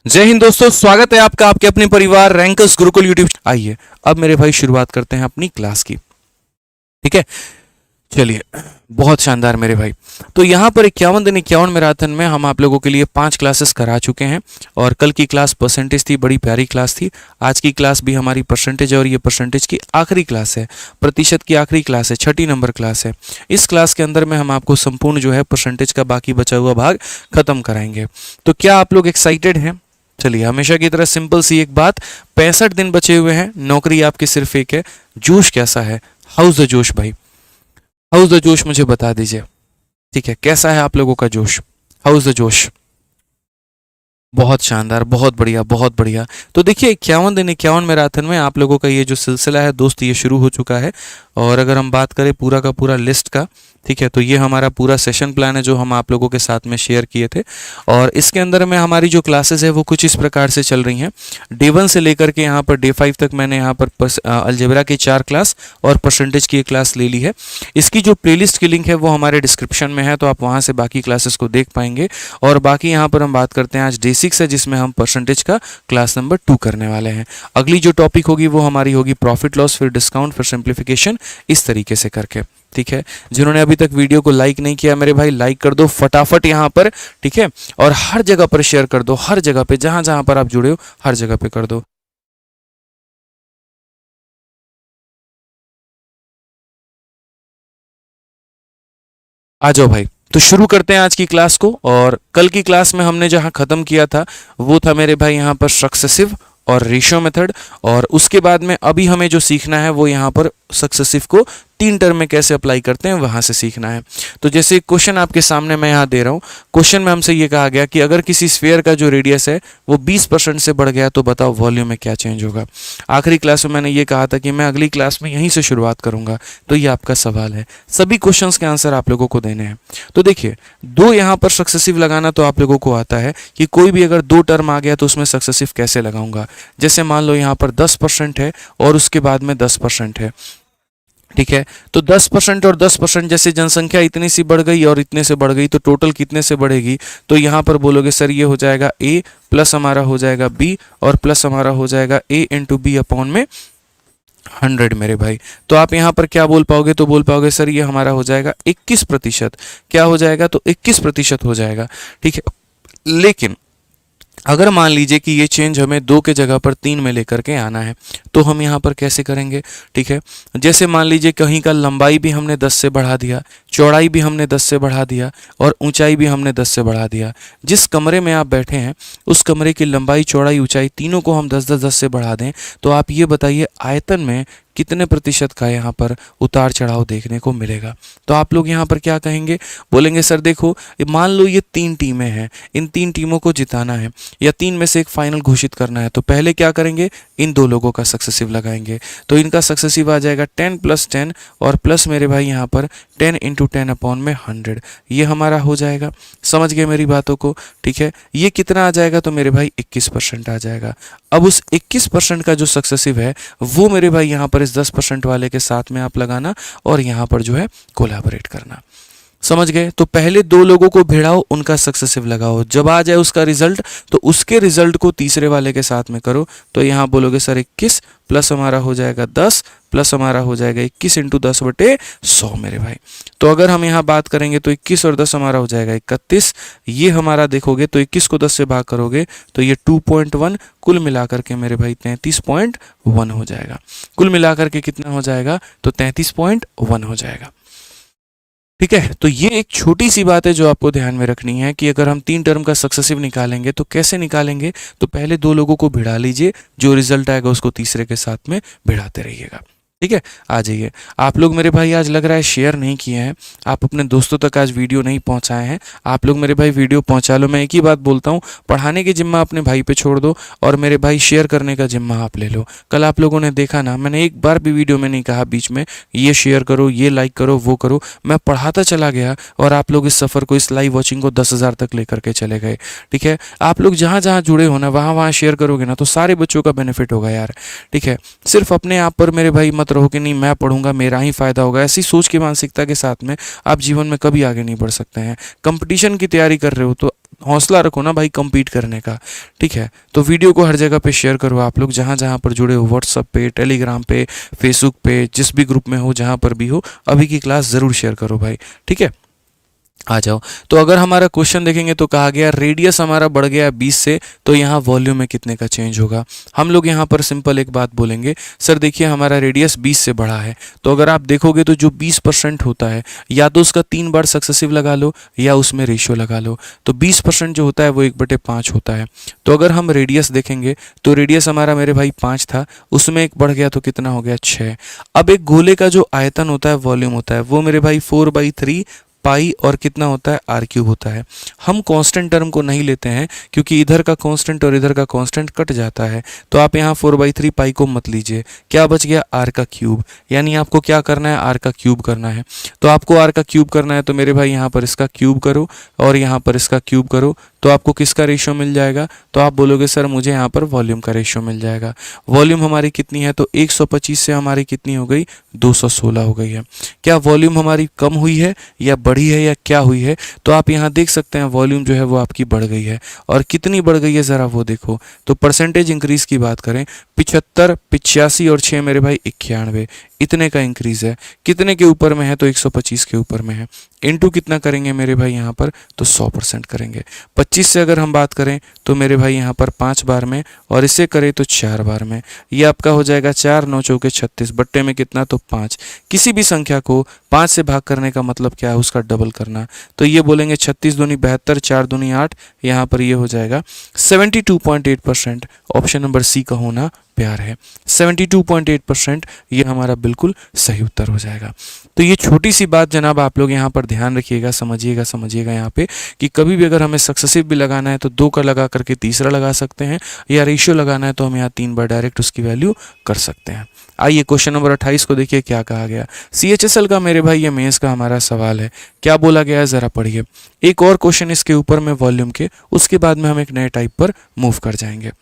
जय हिंद दोस्तों, स्वागत है आपका आपके अपने परिवार रैंकर्स गुरुकुल यूट्यूब। आइए अब मेरे भाई शुरुआत करते हैं अपनी क्लास की। ठीक है, चलिए, बहुत शानदार मेरे भाई। तो यहाँ पर 51 दिन 51 मैराथन में हम आप लोगों के लिए 5 क्लासेस करा चुके हैं और कल की क्लास परसेंटेज थी, बड़ी प्यारी क्लास थी। आज की क्लास भी हमारी परसेंटेज है और ये परसेंटेज की आखिरी क्लास है, प्रतिशत की आखिरी क्लास है, छठी नंबर क्लास है। इस क्लास के अंदर में हम आपको संपूर्ण जो है परसेंटेज का बाकी बचा हुआ भाग खत्म कराएंगे। तो क्या आप लोग एक्साइटेड हैं? चलिए, हमेशा की तरह सिंपल सी एक बात, 65 दिन बचे हुए हैं, नौकरी आपकी सिर्फ एक है। जोश कैसा है? हाउस द जोश भाई, हाउस द जोश मुझे बता दीजिए। ठीक है, कैसा है आप लोगों का जोश? हाउस द जोश? बहुत शानदार, बहुत बढ़िया, बहुत बढ़िया। तो देखिए, 51 दिन 51 मैराथन में आप लोगों का ये जो सिलसिला है दोस्त, ये शुरू हो चुका है। और अगर हम बात करें पूरा का पूरा लिस्ट का, ठीक है, तो ये हमारा पूरा सेशन प्लान है जो हम आप लोगों के साथ में शेयर किए थे। और इसके अंदर में हमारी जो क्लासेस है वो कुछ इस प्रकार से चल रही हैं। डे 1 से लेकर के यहाँ पर डे 5 तक मैंने यहाँ पर अलजेब्रा की 4 क्लास और परसेंटेज की एक क्लास ले ली है। इसकी जो प्लेलिस्ट की लिंक है वो हमारे डिस्क्रिप्शन में है, तो आप वहाँ से बाकी क्लासेस को देख पाएंगे। और बाकी यहाँ पर हम बात करते हैं, आज डे 6 है जिसमें हम परसेंटेज का क्लास नंबर 2 करने वाले हैं। अगली जो टॉपिक होगी वो हमारी होगी प्रॉफिट लॉस, फिर डिस्काउंट, फिर सिंप्लीफिकेशन, इस तरीके से करके। ठीक है, जिन्होंने अभी तक वीडियो को लाइक नहीं किया मेरे भाई, लाइक कर दो फटाफट यहाँ पर। ठीक है, और हर जगह पर शेयर कर दो, हर जगह पे, जहां जहां पर आप जुड़े हो हर जगह पे कर दो। आ जाओ भाई, तो शुरू करते हैं आज की क्लास को। और कल की क्लास में हमने जहां खत्म किया था वो था मेरे भाई यहाँ पर सक्सेसिव और रेशियो मेथड। और उसके बाद में अभी हमें जो सीखना है वो यहाँ पर सक्सेसिव को 3 टर्म में कैसे अप्लाई करते हैं वहां से सीखना है। तो जैसे क्वेश्चन आपके सामने मैं यहाँ दे रहा हूँ, क्वेश्चन में हमसे ये कहा गया कि अगर किसी स्फीयर का जो रेडियस है वो 20% से बढ़ गया तो बताओ वॉल्यूम में क्या चेंज होगा। आखिरी क्लास में मैंने ये कहा था कि मैं अगली क्लास में यहीं से शुरुआत करूंगा। तो ये आपका सवाल है, सभी क्वेश्चंस के आंसर आप लोगों को देने हैं। तो देखिए, दो यहाँ पर सक्सेसिव लगाना तो आप लोगों को आता है कि कोई भी अगर 2 टर्म आ गया तो उसमें सक्सेसिव कैसे लगाऊंगा। जैसे मान लो यहाँ पर 10% है और उसके बाद में 10% है। ठीक है, तो 10% और 10%, जैसे जनसंख्या इतनी सी बढ़ गई और इतने से बढ़ गई तो टोटल कितने से बढ़ेगी। तो यहाँ पर बोलोगे सर ये हो जाएगा ए प्लस हमारा हो जाएगा बी और प्लस हमारा हो जाएगा ए इंटू बी अपॉन में 100 मेरे भाई। तो आप यहाँ पर क्या बोल पाओगे? तो बोल पाओगे सर ये हमारा हो जाएगा 21%। क्या हो जाएगा? तो 21% हो जाएगा। ठीक है, लेकिन अगर मान लीजिए कि ये चेंज हमें 2 के जगह पर 3 में लेकर के आना है तो हम यहाँ पर कैसे करेंगे? ठीक है, जैसे मान लीजिए कहीं का लंबाई भी हमने 10 से बढ़ा दिया, चौड़ाई भी हमने 10 से बढ़ा दिया और ऊंचाई भी हमने 10 से बढ़ा दिया। जिस कमरे में आप बैठे हैं उस कमरे की लंबाई, चौड़ाई, ऊंचाई तीनों को हम 10-10-10 से बढ़ा दें तो आप ये बताइए आयतन में कितने प्रतिशत का यहाँ पर उतार चढ़ाव देखने को मिलेगा। तो आप लोग यहाँ पर क्या कहेंगे? बोलेंगे सर देखो, मान लो ये 3 टीमें हैं, इन 3 टीमों को जिताना है या 3 में से एक फाइनल घोषित करना है, तो पहले क्या करेंगे? इन 2 लोगों का सक्सेसिव लगाएंगे। तो इनका सक्सेसिव आ जाएगा 10 + 10 और प्लस मेरे भाई यहाँ पर 10 × 10 अपॉन में 100। ये हमारा हो जाएगा। समझ गए मेरी बातों को? ठीक है, ये कितना आ जाएगा? तो मेरे भाई 21% आ जाएगा। अब उस 21% का जो सक्सेसिव है वो मेरे भाई यहाँ पर इस 10% वाले के साथ में आप लगाना और यहाँ पर जो है कोलैबोरेट करना। समझ गए? तो पहले 2 लोगों को भिड़ाओ, उनका सक्सेसिव लगाओ, जब आ जाए उसका रिजल्ट तो उसके रिजल्ट को तीसरे वाले के साथ में करो। तो यहाँ बोलोगे सर 21 प्लस हमारा हो जाएगा 10 प्लस हमारा हो जाएगा 21 × 10/100 मेरे भाई। तो अगर हम यहाँ बात करेंगे तो 21 और 10 हमारा हो जाएगा 31। ये हमारा देखोगे तो 21 को 10 से भाग करोगे तो ये 2.1, कुल मिलाकर के मेरे भाई 33.1 हो जाएगा। कुल मिलाकर के कितना हो जाएगा? तो 33.1 हो जाएगा। ठीक है, तो ये एक छोटी सी बात है जो आपको ध्यान में रखनी है कि अगर हम 3 टर्म का सक्सेसिव निकालेंगे तो कैसे निकालेंगे। तो पहले 2 लोगों को भिड़ा लीजिए, जो रिजल्ट आएगा उसको तीसरे के साथ में भिड़ाते रहिएगा। ठीक है, आ जाइए। आप लोग मेरे भाई आज लग रहा है शेयर नहीं किए हैं, आप अपने दोस्तों तक आज वीडियो नहीं पहुंचाए हैं। आप लोग मेरे भाई वीडियो पहुंचा लो। मैं एक ही बात बोलता हूं, पढ़ाने की जिम्मा अपने भाई पे छोड़ दो और मेरे भाई शेयर करने का जिम्मा आप ले लो। कल आप लोगों ने देखा ना, मैंने एक बार भी वीडियो में नहीं कहा बीच में ये शेयर करो, ये लाइक करो, वो करो। मैं पढ़ाता चला गया और आप लोग इस सफ़र को, इस लाइव वॉचिंग को 10,000 तक लेकर के चले गए। ठीक है, आप लोग जहाँ जहाँ जुड़े हो ना वहाँ वहाँ शेयर करोगे ना तो सारे बच्चों का बेनिफिट होगा यार। ठीक है, सिर्फ अपने आप पर मेरे भाई मत रहो कि नहीं मैं पढ़ूंगा मेरा ही फायदा होगा। ऐसी सोच की मानसिकता के साथ में आप जीवन में कभी आगे नहीं बढ़ सकते हैं। कंपटीशन की तैयारी कर रहे हो तो हौसला रखो ना भाई compete करने का, ठीक है। तो वीडियो को हर जगह पे शेयर करो आप लोग, जहाँ जहाँ पर जुड़े हो, व्हाट्सअप पे, टेलीग्राम पे, फेसबुक पे, जिस भी ग्रुप में हो, जहाँ पर भी हो, अभी की क्लास ज़रूर शेयर करो भाई, ठीक है। आ जाओ। तो अगर हमारा क्वेश्चन देखेंगे तो कहा गया रेडियस हमारा बढ़ गया 20 से, तो यहाँ वॉल्यूम में कितने का चेंज होगा। हम लोग यहाँ पर सिंपल एक बात बोलेंगे, सर देखिए हमारा रेडियस 20 से बढ़ा है, तो अगर आप देखोगे तो जो 20% होता है, या तो उसका 3 बार सक्सेसिव लगा लो या उसमें रेशियो लगा लो, तो 20% जो होता है वो 1/5 होता है। तो अगर हम रेडियस देखेंगे तो रेडियस हमारा मेरे भाई 5 था, उसमें एक बढ़ गया तो कितना हो गया 6। अब एक गोले का जो आयतन होता है, वॉल्यूम होता है, वो मेरे भाई 4/3 पाई और कितना होता है आर क्यूब होता है। हम कांस्टेंट टर्म को नहीं लेते हैं क्योंकि इधर का कांस्टेंट और इधर का कांस्टेंट कट जाता है, तो आप यहाँ 4/3 पाई को मत लीजिए। क्या बच गया आर का क्यूब, यानी आपको क्या करना है आर का क्यूब करना है। तो आपको आर का क्यूब करना है तो मेरे भाई यहाँ पर इसका क्यूब करो और यहाँ पर इसका क्यूब करो, तो आपको किसका रेशियो मिल जाएगा, तो आप बोलोगे सर मुझे यहाँ पर वॉल्यूम का रेशियो मिल जाएगा। वॉल्यूम हमारी कितनी है, तो 125 से हमारी कितनी हो गई 216 हो गई है। क्या वॉल्यूम हमारी कम हुई है या बढ़ी है या क्या हुई है, तो आप यहाँ देख सकते हैं वॉल्यूम जो है वो आपकी बढ़ गई है। और कितनी बढ़ गई है ज़रा वो देखो, तो परसेंटेज इंक्रीज की बात करें 75, 85 और 6 मेरे भाई 91, इतने का इंक्रीज है। कितने के ऊपर में है, तो 125 के ऊपर में है। इनटू कितना करेंगे मेरे भाई यहाँ पर, तो 100% करेंगे। 25 से अगर हम बात करें तो मेरे भाई यहाँ पर 5 बार में, और इसे करें तो 4 बार में, ये आपका हो जाएगा 4 9 चौके 36, बट्टे में कितना, तो 5। किसी भी संख्या को 5 से भाग करने का मतलब क्या है, उसका डबल करना। तो ये बोलेंगे 36 दूनी 72, 4 दूनी 8, यहाँ पर ये हो जाएगा 72.8%। ऑप्शन नंबर सी का होना प्यार है। 72.8% ये हमारा बिल्कुल सही उत्तर हो जाएगा। तो ये छोटी सी बात जनाब आप लोग यहाँ पर ध्यान रखिएगा, समझिएगा यहाँ पे कि कभी भी अगर हमें सक्सेसिव भी लगाना है तो 2 का लगा करके तीसरा लगा सकते हैं, या रेशियो लगाना है तो हम यहाँ 3 बार डायरेक्ट उसकी वैल्यू कर सकते हैं। आइए क्वेश्चन नंबर 28 को देखिए क्या कहा गया। CHSL का मेरे भाई ये मेंस का हमारा सवाल है, क्या बोला गया है जरा पढ़िए। एक और क्वेश्चन इसके ऊपर में वॉल्यूम के, उसके बाद में हम एक नए टाइप पर मूव कर जाएंगे,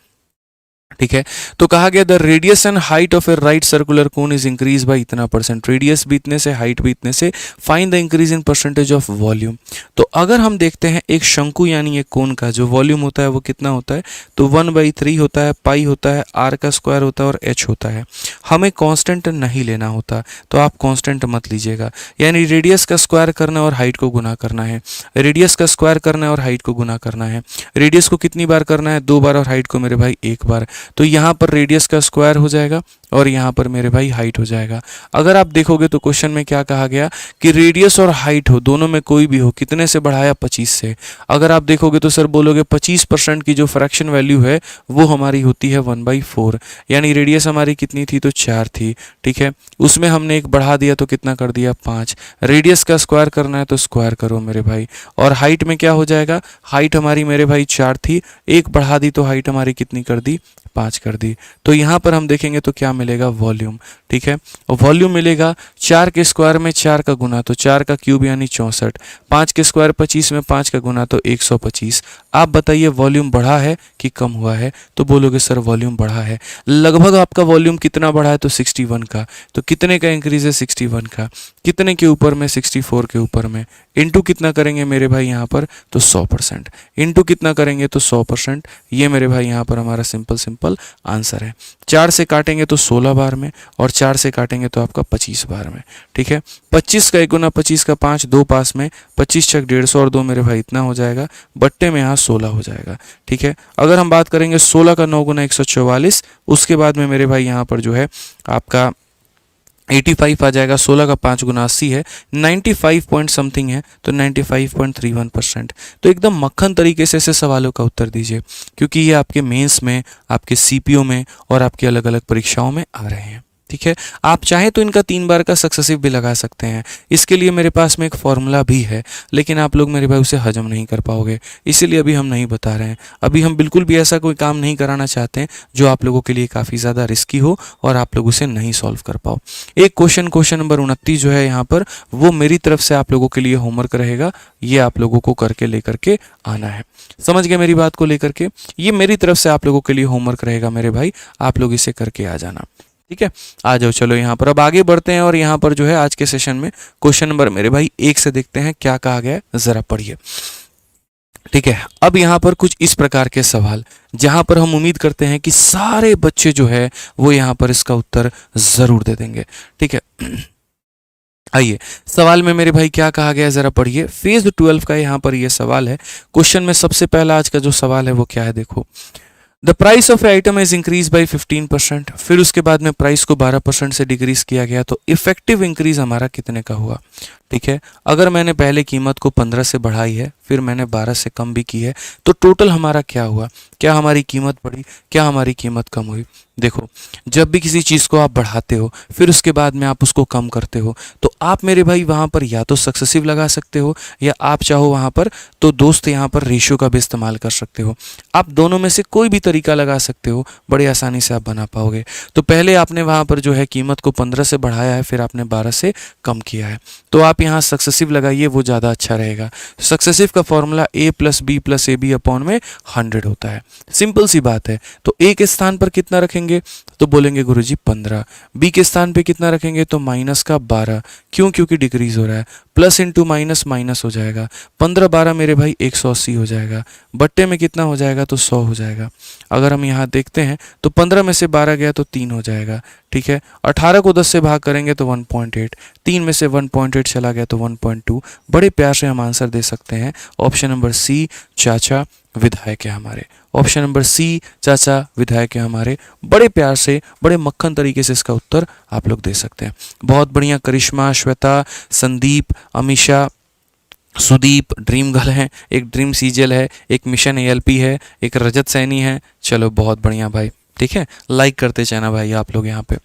ठीक है। तो कहा गया the radius and height of A right circular cone is increase by इतना परसेंट, रेडियस भी इतने से, हाइट भी इतने से, find the increase in percentage of volume. तो अगर हम देखते हैं एक शंकु यानी एक कोन का जो वॉल्यूम होता है वो कितना होता है, तो 1/3 होता है, पाई होता है, आर का स्क्वायर होता है और एच होता है। हमें कांस्टेंट नहीं लेना होता, तो आप कांस्टेंट मत लीजिएगा, यानी रेडियस का स्क्वायर करना और हाइट को गुना करना है, रेडियस का स्क्वायर करना है और हाइट को गुना करना है। रेडियस को कितनी बार करना है, 2 बार, और हाइट को मेरे भाई 1 बार। तो यहाँ पर रेडियस का स्क्वायर हो जाएगा और यहाँ पर मेरे भाई हाइट हो जाएगा। अगर आप देखोगे तो क्वेश्चन में क्या कहा गया कि रेडियस और हाइट हो, दोनों में कोई भी हो, कितने से बढ़ाया 25 से। अगर आप देखोगे तो सर बोलोगे 25% की जो फ्रैक्शन वैल्यू है वो हमारी होती है 1/4, यानी रेडियस हमारी कितनी थी, तो 4 थी, ठीक है। उसमें हमने एक बढ़ा दिया तो कितना कर दिया 5। रेडियस का स्क्वायर करना है तो स्क्वायर करो मेरे भाई। और हाइट में क्या हो जाएगा, हाइट हमारी मेरे भाई 4 थी, एक बढ़ा दी तो हाइट हमारी कितनी कर दी, 5 कर दी। तो यहाँ पर हम देखेंगे तो क्या मिलेगा, वॉल्यूम, ठीक है। और वॉल्यूम मिलेगा 4 के स्क्वायर में 4 का गुना तो 4 का क्यूब यानी 64, 5 के स्क्वायर 25 में 5 का गुना तो 125। आप बताइए वॉल्यूम बढ़ा है कि कम हुआ है, तो बोलोगे सर वॉल्यूम बढ़ा है। लगभग आपका वॉल्यूम कितना बढ़ा है, तो 61 का। तो कितने का इंक्रीज है, 61 का। कितने के ऊपर में, 64 के ऊपर में। इनटू कितना करेंगे मेरे भाई यहाँ पर, तो 100%। इनटू कितना करेंगे, तो 100%। ये मेरे भाई यहाँ पर हमारा सिंपल आंसर है। 4 से काटेंगे तो 16 बार में, और 4 से काटेंगे तो आपका 25 बार में, ठीक है। 25 का 1 गुना 25 का 5, 2 पास में, 25 छक 150 और 2 मेरे भाई इतना हो जाएगा, बट्टे में यहाँ 16 हो जाएगा, ठीक है। अगर हम बात करेंगे 16 का 9 गुना 144, उसके बाद में मेरे भाई यहाँ पर जो है आपका 85 आ जाएगा। 16 का 5 गुना 80 है, 95 पॉइंट समथिंग है, तो 95.31%। तो एकदम मक्खन तरीके से ऐसे सवालों का उत्तर दीजिए, क्योंकि ये आपके मेंस में, आपके सीपीओ में और आपके अलग अलग परीक्षाओं में आ रहे हैं, ठीक है। आप चाहें तो इनका 3 बार का सक्सेसिव भी लगा सकते हैं, इसके लिए मेरे पास में एक फॉर्मूला भी है, लेकिन आप लोग मेरे भाई उसे हजम नहीं कर पाओगे, इसीलिए अभी हम नहीं बता रहे हैं। अभी हम बिल्कुल भी ऐसा कोई काम नहीं कराना चाहते हैं जो आप लोगों के लिए काफ़ी ज़्यादा रिस्की हो और आप लोग उसे नहीं सॉल्व कर पाओ। एक क्वेश्चन नंबर 29 जो है यहाँ पर, वो मेरी तरफ से आप लोगों के लिए होमवर्क रहेगा, ये आप लोगों को करके लेकर के आना है। समझ गए मेरी बात को लेकर के, ये मेरी तरफ से आप लोगों के लिए होमवर्क रहेगा मेरे भाई, आप लोग इसे करके आ जाना, ठीक है। आ जाओ, चलो यहाँ पर अब आगे बढ़ते हैं, और यहाँ पर जो है आज के सेशन में क्वेश्चन नंबर मेरे भाई 1 से देखते हैं क्या कहा गया है, जरा पढ़िए। ठीक है। अब यहाँ पर कुछ इस प्रकार के सवाल जहाँ पर हम उम्मीद करते हैं कि सारे बच्चे जो है वो यहाँ पर इसका उत्तर ज़रूर दे देंगे। ठीक है। आइए, सवाल में मेरे भाई क्या कहा गया है ज़रा पढ़िए। फेज 12 का यहाँ पर ये सवाल है। क्वेश्चन में सबसे पहला आज का जो सवाल है वो क्या है, देखो। The price of item is increase by 15%। फिर उसके बाद में प्राइस को 12% से डिक्रीज किया गया, तो इफेक्टिव इंक्रीज हमारा कितने का हुआ। ठीक है। अगर मैंने पहले कीमत को 15 से बढ़ाई है, फिर मैंने 12 से कम भी की है, तो टोटल हमारा क्या हुआ। क्या हमारी कीमत बढ़ी, क्या हमारी कीमत कम हुई। देखो, जब भी किसी चीज़ को आप बढ़ाते हो फिर उसके बाद में आप उसको कम करते हो, तो आप मेरे भाई वहाँ पर या तो सक्सेसिव लगा सकते हो, या आप चाहो वहाँ पर तो दोस्त यहाँ पर रेशियो का भी इस्तेमाल कर सकते हो। आप दोनों में से कोई भी तरीका लगा सकते हो, बड़े आसानी से आप बना पाओगे। तो पहले आपने वहाँ पर जो है कीमत को 15 से बढ़ाया है, फिर आपने 12 से कम किया है, तो आप यहाँ सक्सेसिव लगाइए, वो ज़्यादा अच्छा रहेगा। सक्सेसिव का formula a plus B plus A B upon में 100 होता है। सिंपल सी बात है। तो a के स्थान पर कितना रखेंगे, तो बोलेंगे गुरुजी 15। b के स्थान पे कितना रखेंगे, तो माइनस का 12। क्यों, क्योंकि डिक्रीज हो रहा है। प्लस इंटू माइनस माइनस हो जाएगा। 15 12 मेरे भाई 180 हो जाएगा। बट्टे में कितना हो जाएगा, तो 100 हो जाएगा। अगर हम यहाँ देखते हैं तो 15 में से 12 गया तो 3 हो जाएगा। ठीक है। 18 को 10 से भाग करेंगे तो 1.8, 3 में से 1.8 चला गया तो 1.2। बड़े प्यार से हम आंसर दे सकते हैं। ऑप्शन नंबर सी, चाचा विधायक है हमारे। ऑप्शन नंबर सी, चाचा विधायक है हमारे। बड़े प्यार से, बड़े मक्खन तरीके से इसका उत्तर आप लोग दे सकते हैं। बहुत बढ़िया। करिश्मा, श्वेता, संदीप, अमीशा, सुदीप ड्रीम गर्ल है, एक ड्रीम सीजल है, एक मिशन एएलपी है, एक रजत सैनी है। चलो बहुत बढ़िया भाई। ठीक है, लाइक करते जाना भाई आप लोग यहाँ पे।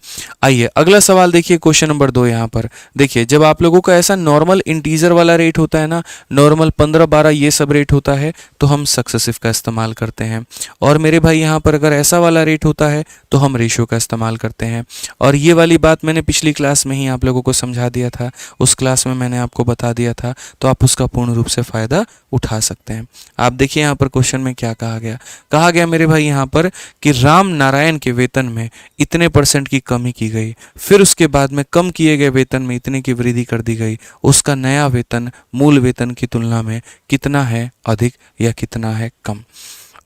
आइए अगला सवाल देखिए, क्वेश्चन नंबर 2। यहाँ पर देखिए, जब आप लोगों का ऐसा नॉर्मल इंटीजर वाला रेट होता है ना, नॉर्मल 15 12 ये सब रेट होता है, तो हम सक्सेसिव का इस्तेमाल करते हैं। और मेरे भाई यहाँ पर अगर ऐसा वाला रेट होता है तो हम रेशियो का इस्तेमाल करते हैं। और ये वाली बात मैंने पिछली क्लास में ही आप लोगों को समझा दिया था, उस क्लास में मैंने आपको बता दिया था, तो आप उसका पूर्ण रूप से फ़ायदा उठा सकते हैं। आप देखिए यहाँ पर क्वेश्चन में क्या कहा गया। कहा गया मेरे भाई यहाँ पर कि राम नारायण के वेतन में इतने % की कमी की गई, फिर उसके बाद में कम किए गए वेतन में इतने की वृद्धि कर दी गई। उसका नया वेतन मूल वेतन की तुलना में कितना है अधिक या कितना है कम।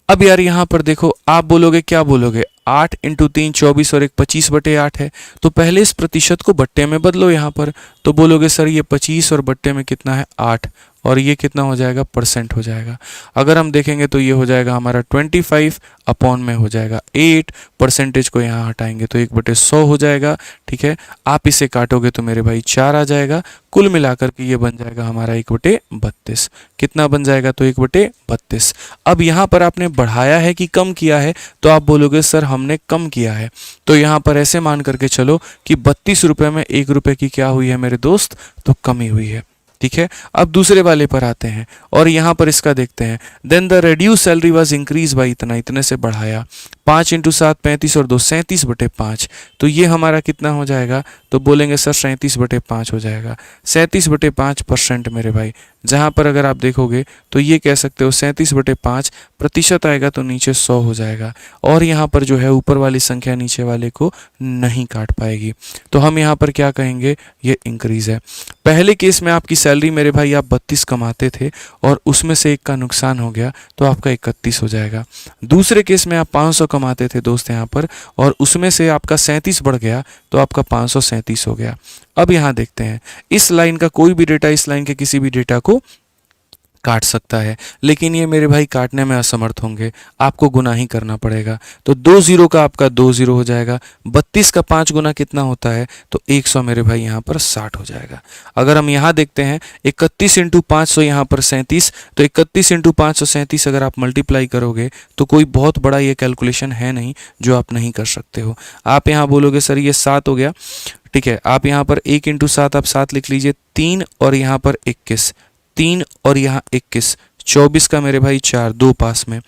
अब यार यहाँ पर देखो, आप बोलोगे, क्या बोलोगे, 8 इंटू 3 24 और एक 25/8 है, तो पहले इस प्रतिशत को बट्टे में बदलो यहाँ पर। तो बोलोगे सर ये 25 और बट्टे में कितना है 8, और ये कितना हो जाएगा, % हो जाएगा। अगर हम देखेंगे तो ये हो जाएगा हमारा 25 अपॉन में हो जाएगा 8, परसेंटेज को यहाँ हटाएंगे तो 1/100 हो जाएगा। ठीक है। आप इसे काटोगे तो मेरे भाई 4 आ जाएगा। कुल मिलाकर के ये बन जाएगा हमारा 1/32। कितना बन जाएगा, तो 1/32। अब यहाँ पर आपने बढ़ाया है कि कम किया है, तो आप बोलोगे सर हमने कम किया है। तो यहाँ पर ऐसे मान करके चलो कि 32 रुपये में 1 रुपये की क्या हुई है मेरे दोस्त, तो कमी हुई है। ठीक है। अब दूसरे वाले पर आते हैं और यहाँ पर इसका देखते हैं। Then the reduce salary was increase by इतना, इतने से बढ़ाया। 5 इंटू 7 35 और 2 37/5। तो ये हमारा कितना हो जाएगा, तो बोलेंगे सर 37/5 हो जाएगा। 37/5% मेरे भाई। जहाँ पर अगर आप देखोगे तो ये कह सकते हो 37/5 प्रतिशत आएगा तो नीचे 100 हो जाएगा, और यहाँ पर जो है ऊपर वाली संख्या नीचे वाले को नहीं काट पाएगी। तो हम यहाँ पर क्या कहेंगे, ये इंक्रीज है। पहले केस में आपकी सैलरी मेरे भाई आप 32 कमाते थे और उसमें से एक का नुकसान हो गया तो आपका 31 हो जाएगा। दूसरे केस में आप 500 कमाते थे दोस्त यहाँ पर, और उसमें से आपका 37 बढ़ गया तो आपका 537 हो गया। अब यहाँ देखते हैं, इस लाइन का कोई भी डेटा इस लाइन के किसी भी डेटा को काट सकता है, लेकिन ये मेरे भाई काटने में असमर्थ होंगे, आपको गुना ही करना पड़ेगा। तो 2 0 का आपका 2 0 हो जाएगा। 32 का 5 गुना कितना होता है, तो 100 मेरे भाई यहाँ पर 60 हो जाएगा। अगर हम यहाँ देखते हैं 31 इंटू 500 यहाँ पर 37, तो 31 इंटू 537 अगर आप मल्टीप्लाई करोगे तो कोई बहुत बड़ा ये कैलकुलेशन है नहीं जो आप नहीं कर सकते हो। आप यहाँ बोलोगे सर ये 7 हो गया। ठीक है। आप यहाँ पर 1 इंटू 7 आप 7 लिख लीजिए, 3 और यहाँ पर 21, 3 और यहाँ 21, 24 का मेरे भाई 4, 2 पास में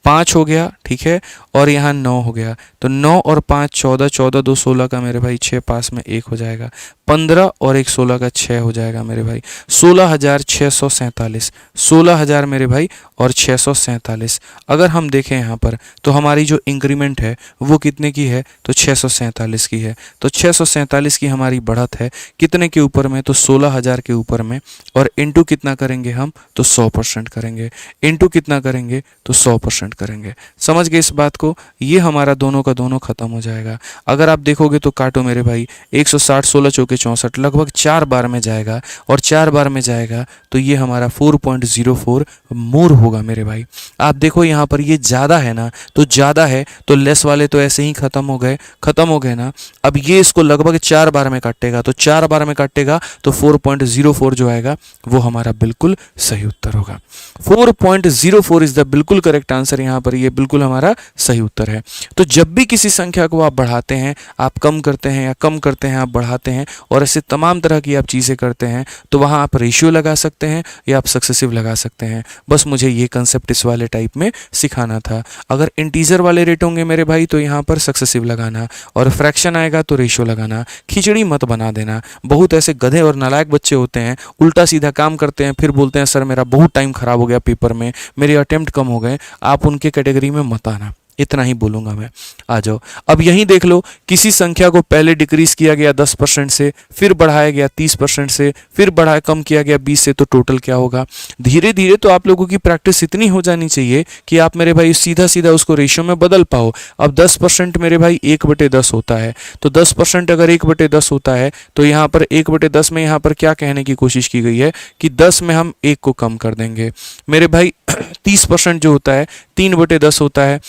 5 हो गया। ठीक है। और यहाँ 9 हो गया, तो 9 और 5 14, 14 2 16 का मेरे भाई 6 पास में 1 हो जाएगा। 15 और एक 16 का 6 हो जाएगा मेरे भाई, 16,647, 16,000 मेरे भाई और 647। अगर हम देखें यहाँ पर तो हमारी जो इंक्रीमेंट है वो कितने की है, तो 647 की है। तो 647 की हमारी बढ़त है कितने के ऊपर में, तो 16,000 के ऊपर में, और इंटू कितना करेंगे हम, तो 100% करेंगे। इंटू कितना करेंगे, तो 100% करेंगे। समझ गए इस बात को? ये हमारा दोनों का दोनों खत्म हो जाएगा। अगर आप देखोगे तो काटो मेरे भाई, 160 16 चौके 64, लगभग 4 बार में जाएगा, और 4 बार में जाएगा तो ये हमारा 4.04 मोर होगा मेरे भाई। आप देखो यहाँ पर ये ज़्यादा है ना, तो ज़्यादा है तो लेस वाले तो ऐसे ही खत्म हो गए ना। अब ये इसको लगभग 4 बार में काटेगा, तो 4 बार में काटेगा तो 4.04 जो आएगा वो हमारा बिल्कुल सही उत्तर होगा। 4.04 इज द बिल्कुल करेक्ट आंसर। यहाँ पर ये बिल्कुल हमारा सही उत्तर है। तो जब भी किसी संख्या को आप बढ़ाते हैं, आप कम करते हैं, या कम करते हैं आप बढ़ाते हैं, और ऐसे तमाम तरह की आप चीज़ें करते हैं, तो वहाँ आप रेशियो लगा सकते हैं या आप सक्सेसिव लगा सकते हैं। बस मुझे ये कंसेप्ट इस वाले टाइप में सिखाना था। अगर इंटीजर वाले रेट होंगे मेरे भाई तो यहाँ पर सक्सेसिव लगाना, और फ्रैक्शन आएगा तो रेशियो लगाना। खिचड़ी मत बना देना। बहुत ऐसे गधे और नालायक बच्चे होते हैं, उल्टा सीधा काम करते हैं, फिर बोलते हैं सर मेरा बहुत टाइम खराब हो गया पेपर में, मेरे अटेम्प्ट कम हो गए। आप उनके कैटेगरी में मत आना, इतना ही बोलूंगा मैं। आ जाओ, अब यहीं देख लो, किसी संख्या को पहले डिक्रीज किया गया 10% से, फिर बढ़ाया गया 30% से, फिर बढ़ाया कम किया गया 20 से, तो टोटल क्या होगा। धीरे धीरे तो आप लोगों की प्रैक्टिस इतनी हो जानी चाहिए कि आप मेरे भाई सीधा सीधा उसको रेशियो में बदल पाओ। अब 10% मेरे भाई 1/10 होता है, तो 10% अगर 1/10 होता है तो यहाँ पर 1/10 में यहाँ पर क्या कहने की कोशिश की गई है कि 10 में हम 1 को कम कर देंगे मेरे भाई। 30% जो होता है 3/10 होता है,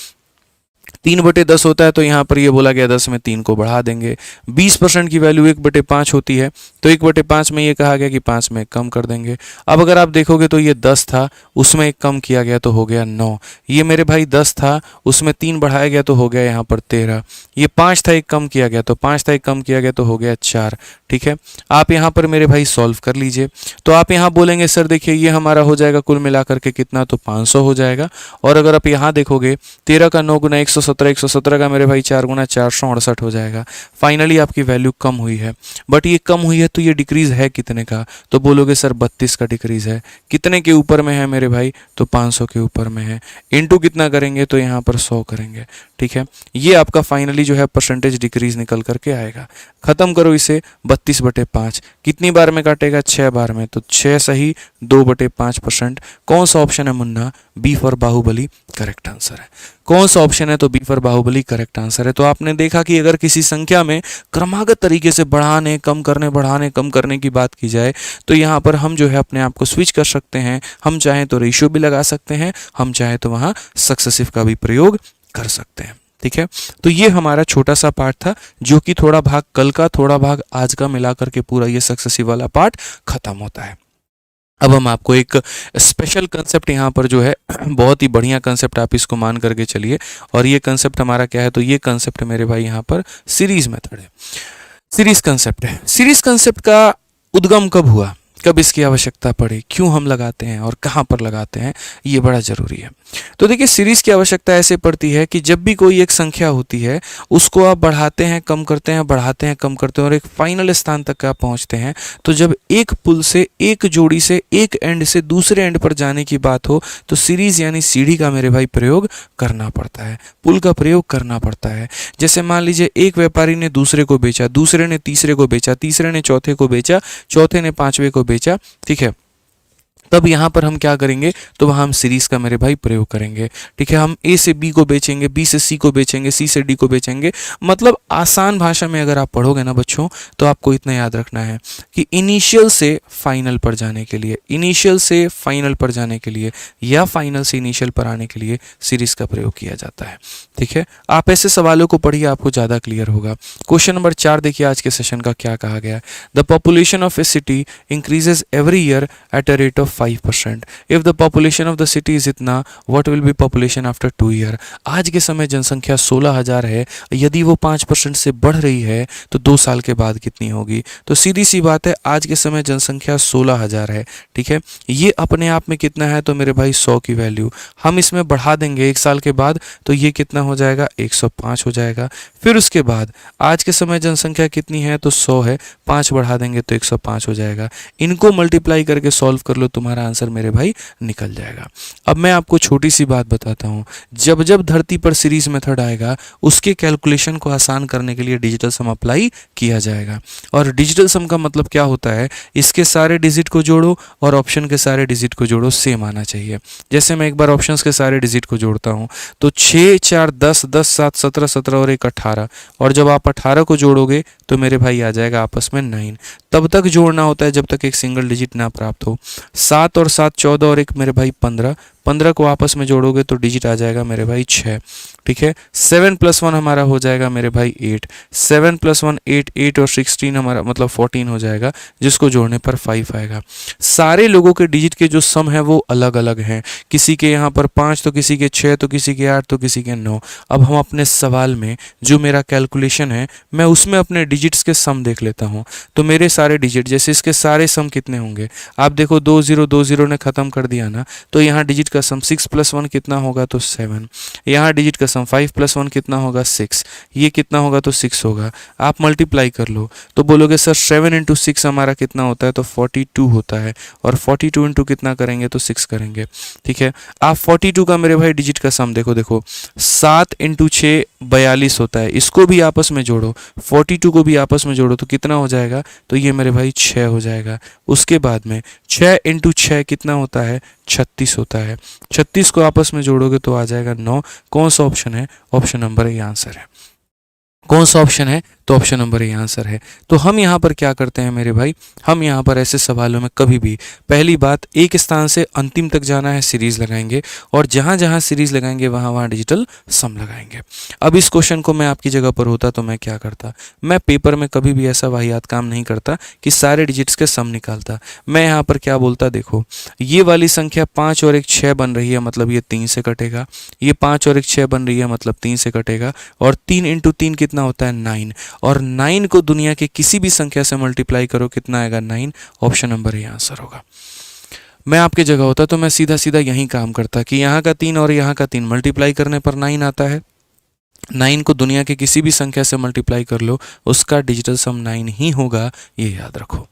3/10 होता है, तो यहाँ पर ये बोला गया 10 में 3 को बढ़ा देंगे। 20% की वैल्यू 1/5 होती है, तो 1/5 में ये कहा गया कि 5 में कम कर देंगे। अब अगर आप देखोगे तो ये 10 था, उसमें 1 कम किया गया तो हो गया 9। ये मेरे भाई 10 था, उसमें 3 बढ़ाया गया तो हो गया यहाँ पर 13। ये 5 था, 1 कम किया गया, तो 5 था, 1 कम किया गया तो हो गया 4। ठीक है, आप यहाँ पर मेरे भाई सॉल्व कर लीजिए। तो आप यहाँ बोलेंगे सर देखिए ये हमारा हो जाएगा कुल मिलाकर के कितना, तो 500 हो जाएगा। और अगर आप यहाँ देखोगे 13 का 9 गुना 117, 117 का मेरे भाई 4 गुना 468 हो जाएगा। फाइनली आपकी वैल्यू कम हुई है, बट ये कम हुई है तो ये डिक्रीज है कितने का, तो बोलोगे सर 32 का डिक्रीज है। कितने के ऊपर में है मेरे भाई, तो 500 के ऊपर में है। इनटू कितना करेंगे, तो यहाँ पर 100 करेंगे। ठीक है, ये आपका फाइनली जो है परसेंटेज डिक्रीज निकल करके आएगा। खत्म करो इसे, 32/5 कितनी बार में काटेगा, 6 बार में, तो 6 सही 2/5%। कौन सा ऑप्शन है Munna, B for Baahubali correct answer है। कौन सा ऑप्शन है, तो B for Baahubali correct answer है। तो आपने देखा कि अगर किसी संख्या में क्रमागत तरीके से बढ़ाने कम करने की बात की जाए तो यहाँ पर हम जो है अपने आप को स्विच कर सकते हैं। हम चाहें तो रेशियो भी लगा सकते हैं, हम चाहें तो वहाँ सक्सेसिव का भी प्रयोग कर सकते हैं। ठीक है, तो ये हमारा छोटा सा पार्ट था, जो कि थोड़ा भाग कल का थोड़ा भाग आज का मिलाकर के पूरा ये सक्सेसिव वाला पार्ट खत्म होता है। अब हम आपको एक स्पेशल कंसेप्ट यहाँ पर जो है बहुत ही बढ़िया कंसेप्ट आप इसको मान करके चलिए। और ये कंसेप्ट हमारा क्या है, तो ये कंसेप्ट मेरे भाई यहाँ पर सीरीज मेथड है, सीरीज कंसेप्ट है। सीरीज कंसेप्ट का उद्गम कब हुआ, कब इसकी आवश्यकता पड़ी, क्यों हम लगाते हैं और कहाँ पर लगाते हैं, ये बड़ा ज़रूरी है। तो देखिए सीरीज की आवश्यकता ऐसे पड़ती है कि जब भी कोई एक संख्या होती है उसको आप बढ़ाते हैं कम करते हैं, बढ़ाते हैं कम करते हैं, और एक फाइनल स्थान तक आप पहुँचते हैं। तो जब एक पुल से, एक जोड़ी से, एक एंड से दूसरे एंड पर जाने की बात हो तो सीरीज यानी सीढ़ी का मेरे भाई प्रयोग करना पड़ता है, पुल का प्रयोग करना पड़ता है। जैसे मान लीजिए एक व्यापारी ने दूसरे को बेचा, दूसरे ने तीसरे को बेचा, तीसरे ने चौथे को बेचा, चौथे ने पांचवे को बेचा। ठीक है, तब यहाँ पर हम क्या करेंगे, तो वहाँ हम सीरीज का मेरे भाई प्रयोग करेंगे। ठीक है, हम ए से बी को बेचेंगे, बी से सी को बेचेंगे, सी से डी को बेचेंगे। मतलब आसान भाषा में अगर आप पढ़ोगे ना बच्चों, तो आपको इतना याद रखना है कि इनिशियल से फाइनल पर जाने के लिए, इनिशियल से फाइनल पर जाने के लिए या फाइनल से इनिशियल पर आने के लिए सीरीज का प्रयोग किया जाता है। ठीक है, आप ऐसे सवालों को पढ़िए, आपको ज़्यादा क्लियर होगा। क्वेश्चन नंबर 4 देखिए आज के सेशन का क्या कहा गया है। The population of a city increases every year at a rate of 5%. If the population of the city is इतना, what will be population after 2 year. आज के समय जनसंख्या 16,000 है, यदि वो 5% से बढ़ रही है तो 2 साल के बाद कितनी होगी. तो सीधी सी बात है, आज के समय जनसंख्या 16,000 है. ठीक है, ये अपने आप में कितना है, तो मेरे भाई 100 की वैल्यू हम इसमें बढ़ा देंगे 1 साल के बाद, तो ये कितना हो जाएगा, 105 हो जाएगा. फिर उसके बाद आज के समय जनसंख्या कितनी है, तो 100 है, 5 बढ़ा देंगे तो 105 हो जाएगा. इनको मल्टीप्लाई करके सॉल्व कर लो, तुम्हारा आंसर मेरे भाई निकल जाएगा. अब मैं आपको छोटी सी बात बताता हूँ, जब जब धरती पर सीरीज मेथड आएगा उसके कैलकुलेशन को आसान करने के लिए डिजिटल सम अप्लाई किया जाएगा. और डिजिटल सम का मतलब क्या होता है, इसके सारे डिजिट को जोड़ो और ऑप्शन के सारे डिजिट को जोड़ो, सेम आना चाहिए. जैसे मैं एक बार ऑप्शंस के सारे डिजिट को जोड़ता हूँ तो 6 4 10 10 7 17 17 और 1 18, और जब आप 18 को जोड़ोगे तो मेरे भाई आ जाएगा आपस में 9. तब तक जोड़ना होता है जब तक एक सिंगल डिजिट ना प्राप्त हो. 7 और 7 14 और 1 मेरे भाई 15, 15 को आपस में जोड़ोगे तो डिजिट आ जाएगा मेरे भाई 6. ठीक है, 7 + 1 हमारा हो जाएगा मेरे भाई 8, 7 + 1 8, 8 और 16 हमारा मतलब 14 हो जाएगा, जिसको जोड़ने पर 5 आएगा. सारे लोगों के डिजिट के जो सम है वो अलग अलग हैं, किसी के यहाँ पर 5 तो किसी के 6 तो किसी के 8 तो किसी के 9. अब हम अपने सवाल में जो मेरा कैलकुलेशन है मैं उसमें अपने डिजिट्स के सम देख लेता हूँ. तो मेरे सारे डिजिट, जैसे इसके सारे सम कितने होंगे, आप देखो 2 0 2 0 ने ख़त्म कर दिया ना, तो यहाँ डिजिट का सम 6 + 1 कितना होगा, तो 7. यहाँ डिजिट का सम 5 + 1 कितना होगा, 6. ये कितना होगा, तो 6 होगा. आप मल्टीप्लाई कर लो तो बोलोगे सर 7 × 6 हमारा कितना होता है, तो 42 होता है. और 42 × कितना करेंगे, तो 6 करेंगे. ठीक है, आप 42 का मेरे भाई डिजिट का सम देखो, 7 × 6 42 होता है. इसको भी आपस में जोड़ो, 42 को भी आपस में जोड़ो तो कितना हो जाएगा, तो ये मेरे भाई 6 हो जाएगा. उसके बाद में 6 × 6 कितना होता है, 36 होता है. 36 को आपस में जोड़ोगे तो आ जाएगा 9. कौन सा ऑप्शन है, ऑप्शन नंबर ए आंसर है. कौन सा ऑप्शन है, तो ऑप्शन नंबर ए आंसर है. तो हम यहाँ पर क्या करते हैं मेरे भाई, हम यहाँ पर ऐसे सवालों में कभी भी पहली बात एक स्थान से अंतिम तक जाना है, सीरीज लगाएंगे, और जहाँ जहाँ सीरीज लगाएंगे वहाँ वहाँ डिजिटल सम लगाएंगे. अब इस क्वेश्चन को मैं आपकी जगह पर होता तो मैं क्या करता, मैं पेपर में कभी भी ऐसा वाहियात काम नहीं करता कि सारे डिजिट्स के सम निकालता. मैं यहाँ पर क्या बोलता, देखो ये वाली संख्या 5 और 1 6 बन रही है, मतलब ये 3 से कटेगा. ये 5 और 1 6 बन रही है, मतलब 3 से कटेगा. और 3 × 3 कितना होता है, 9. और 9 को दुनिया के किसी भी संख्या से मल्टीप्लाई करो, कितना आएगा, 9. ऑप्शन नंबर ए आंसर होगा. मैं आपके जगह होता तो मैं सीधा सीधा यही काम करता कि यहाँ का 3 और यहाँ का 3 मल्टीप्लाई करने पर 9 आता है. 9 को दुनिया के किसी भी संख्या से मल्टीप्लाई कर लो, उसका डिजिटल सम 9 ही होगा, ये याद रखो.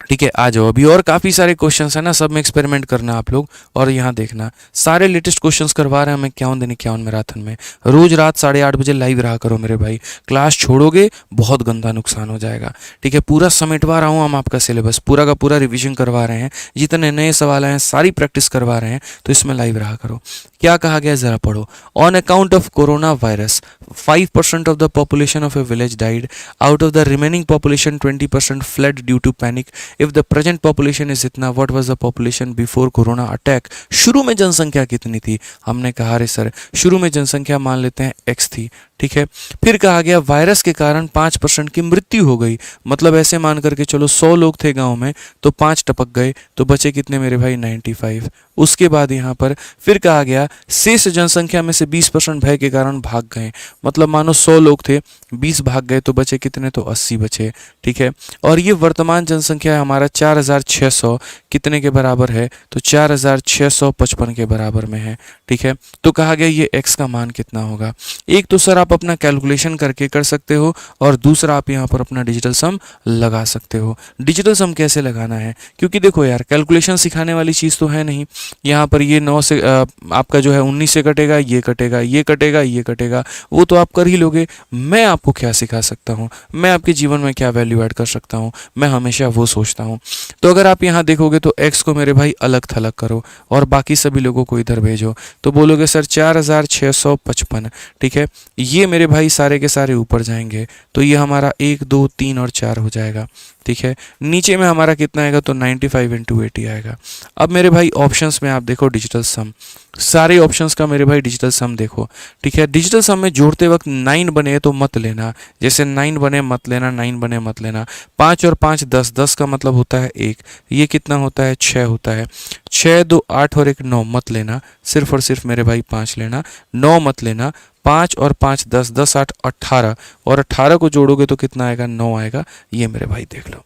ठीक है, आ जाओ. अभी और काफ़ी सारे क्वेश्चंस है ना, सब में एक्सपेरिमेंट करना आप लोग. और यहाँ देखना, सारे लेटेस्ट क्वेश्चंस करवा रहे हैं हम 51 दिन 51 मैराथन में. रोज रात 8:30 बजे लाइव रहा करो मेरे भाई. क्लास छोड़ोगे बहुत गंदा नुकसान हो जाएगा. ठीक है, पूरा समेटवा रहा हूँ, हम आपका सिलेबस पूरा का पूरा रिविजन करवा रहे हैं, जितने नए सवाल हैं सारी प्रैक्टिस करवा रहे हैं, तो इसमें लाइव रहा करो. क्या कहा गया ज़रा पढ़ो. On account of corona virus 5% of the population of a village died. Out of the remaining population 20% fled due to panic. If the present population is इतना, what was the population before corona attack. शुरू में जनसंख्या कितनी थी, हमने कहा रे sir शुरू में जनसंख्या मान लेते हैं x थी. ठीक है, फिर कहा गया वायरस के कारण 5% की मृत्यु हो गई. मतलब ऐसे मान करके चलो 100 लोग थे गांव में, तो 5 टपक गए, तो बचे कितने मेरे भाई, 95. उसके बाद यहाँ पर फिर कहा गया शेष जनसंख्या में से 20% भय के कारण भाग गए. मतलब मानो 100 लोग थे, 20 भाग गए, तो बचे कितने, तो 80 बचे. ठीक है, और ये वर्तमान जनसंख्या हमारा 4600 कितने के बराबर है, तो 4655 के बराबर में है. ठीक है, तो कहा गया ये x का मान कितना होगा. एक तो सर आप अपना कैलकुलेशन करके कर सकते हो, और दूसरा आप यहाँ पर अपना डिजिटल सम लगा सकते हो. डिजिटल सम कैसे लगाना है, क्योंकि देखो यार कैलकुलेशन सिखाने वाली चीज़ तो है नहीं. यहाँ पर ये 9 से आपका जो है 19 से कटेगा, ये कटेगा, ये कटेगा, ये कटेगा, वो तो आप कर ही लोगे. मैं आपको क्या सिखा सकता हूँ, मैं आपके जीवन में क्या वैल्यू ऐड कर सकता हूँ, मैं हमेशा वो सोचता हूँ. तो अगर आप यहाँ देखोगे तो x को मेरे भाई अलग थलग करो और बाकी सभी लोगों को इधर भेजो, तो बोलोगे सर 4655. ठीक है, ये मेरे भाई सारे के सारे ऊपर जाएंगे, तो ये हमारा 1 2 3 और 4 हो जाएगा. ठीक है। नीचे में हमारा कितना आएगा, तो 95 इंटू 80 आएगा। अब मेरे भाई ऑप्शंस में आप देखो डिजिटल सम, सारे ऑप्शंस का मेरे भाई डिजिटल सम देखो, ठीक है। डिजिटल सम में जोड़ते वक्त 9 बने तो मत लेना, जैसे 9 बने मत लेना, 9 बने मत लेना। 5 और 5 10, 10 का मतलब होता है 1, ये कितना होता है 6 होता है। 6 2 8 और 1 9 मत लेना, सिर्फ और सिर्फ मेरे भाई 5 लेना, 9 मत लेना। 5 और 5 10, 10 8 18 और 18 को जोड़ोगे तो कितना आएगा, 9 आएगा। ये मेरे भाई देख लो,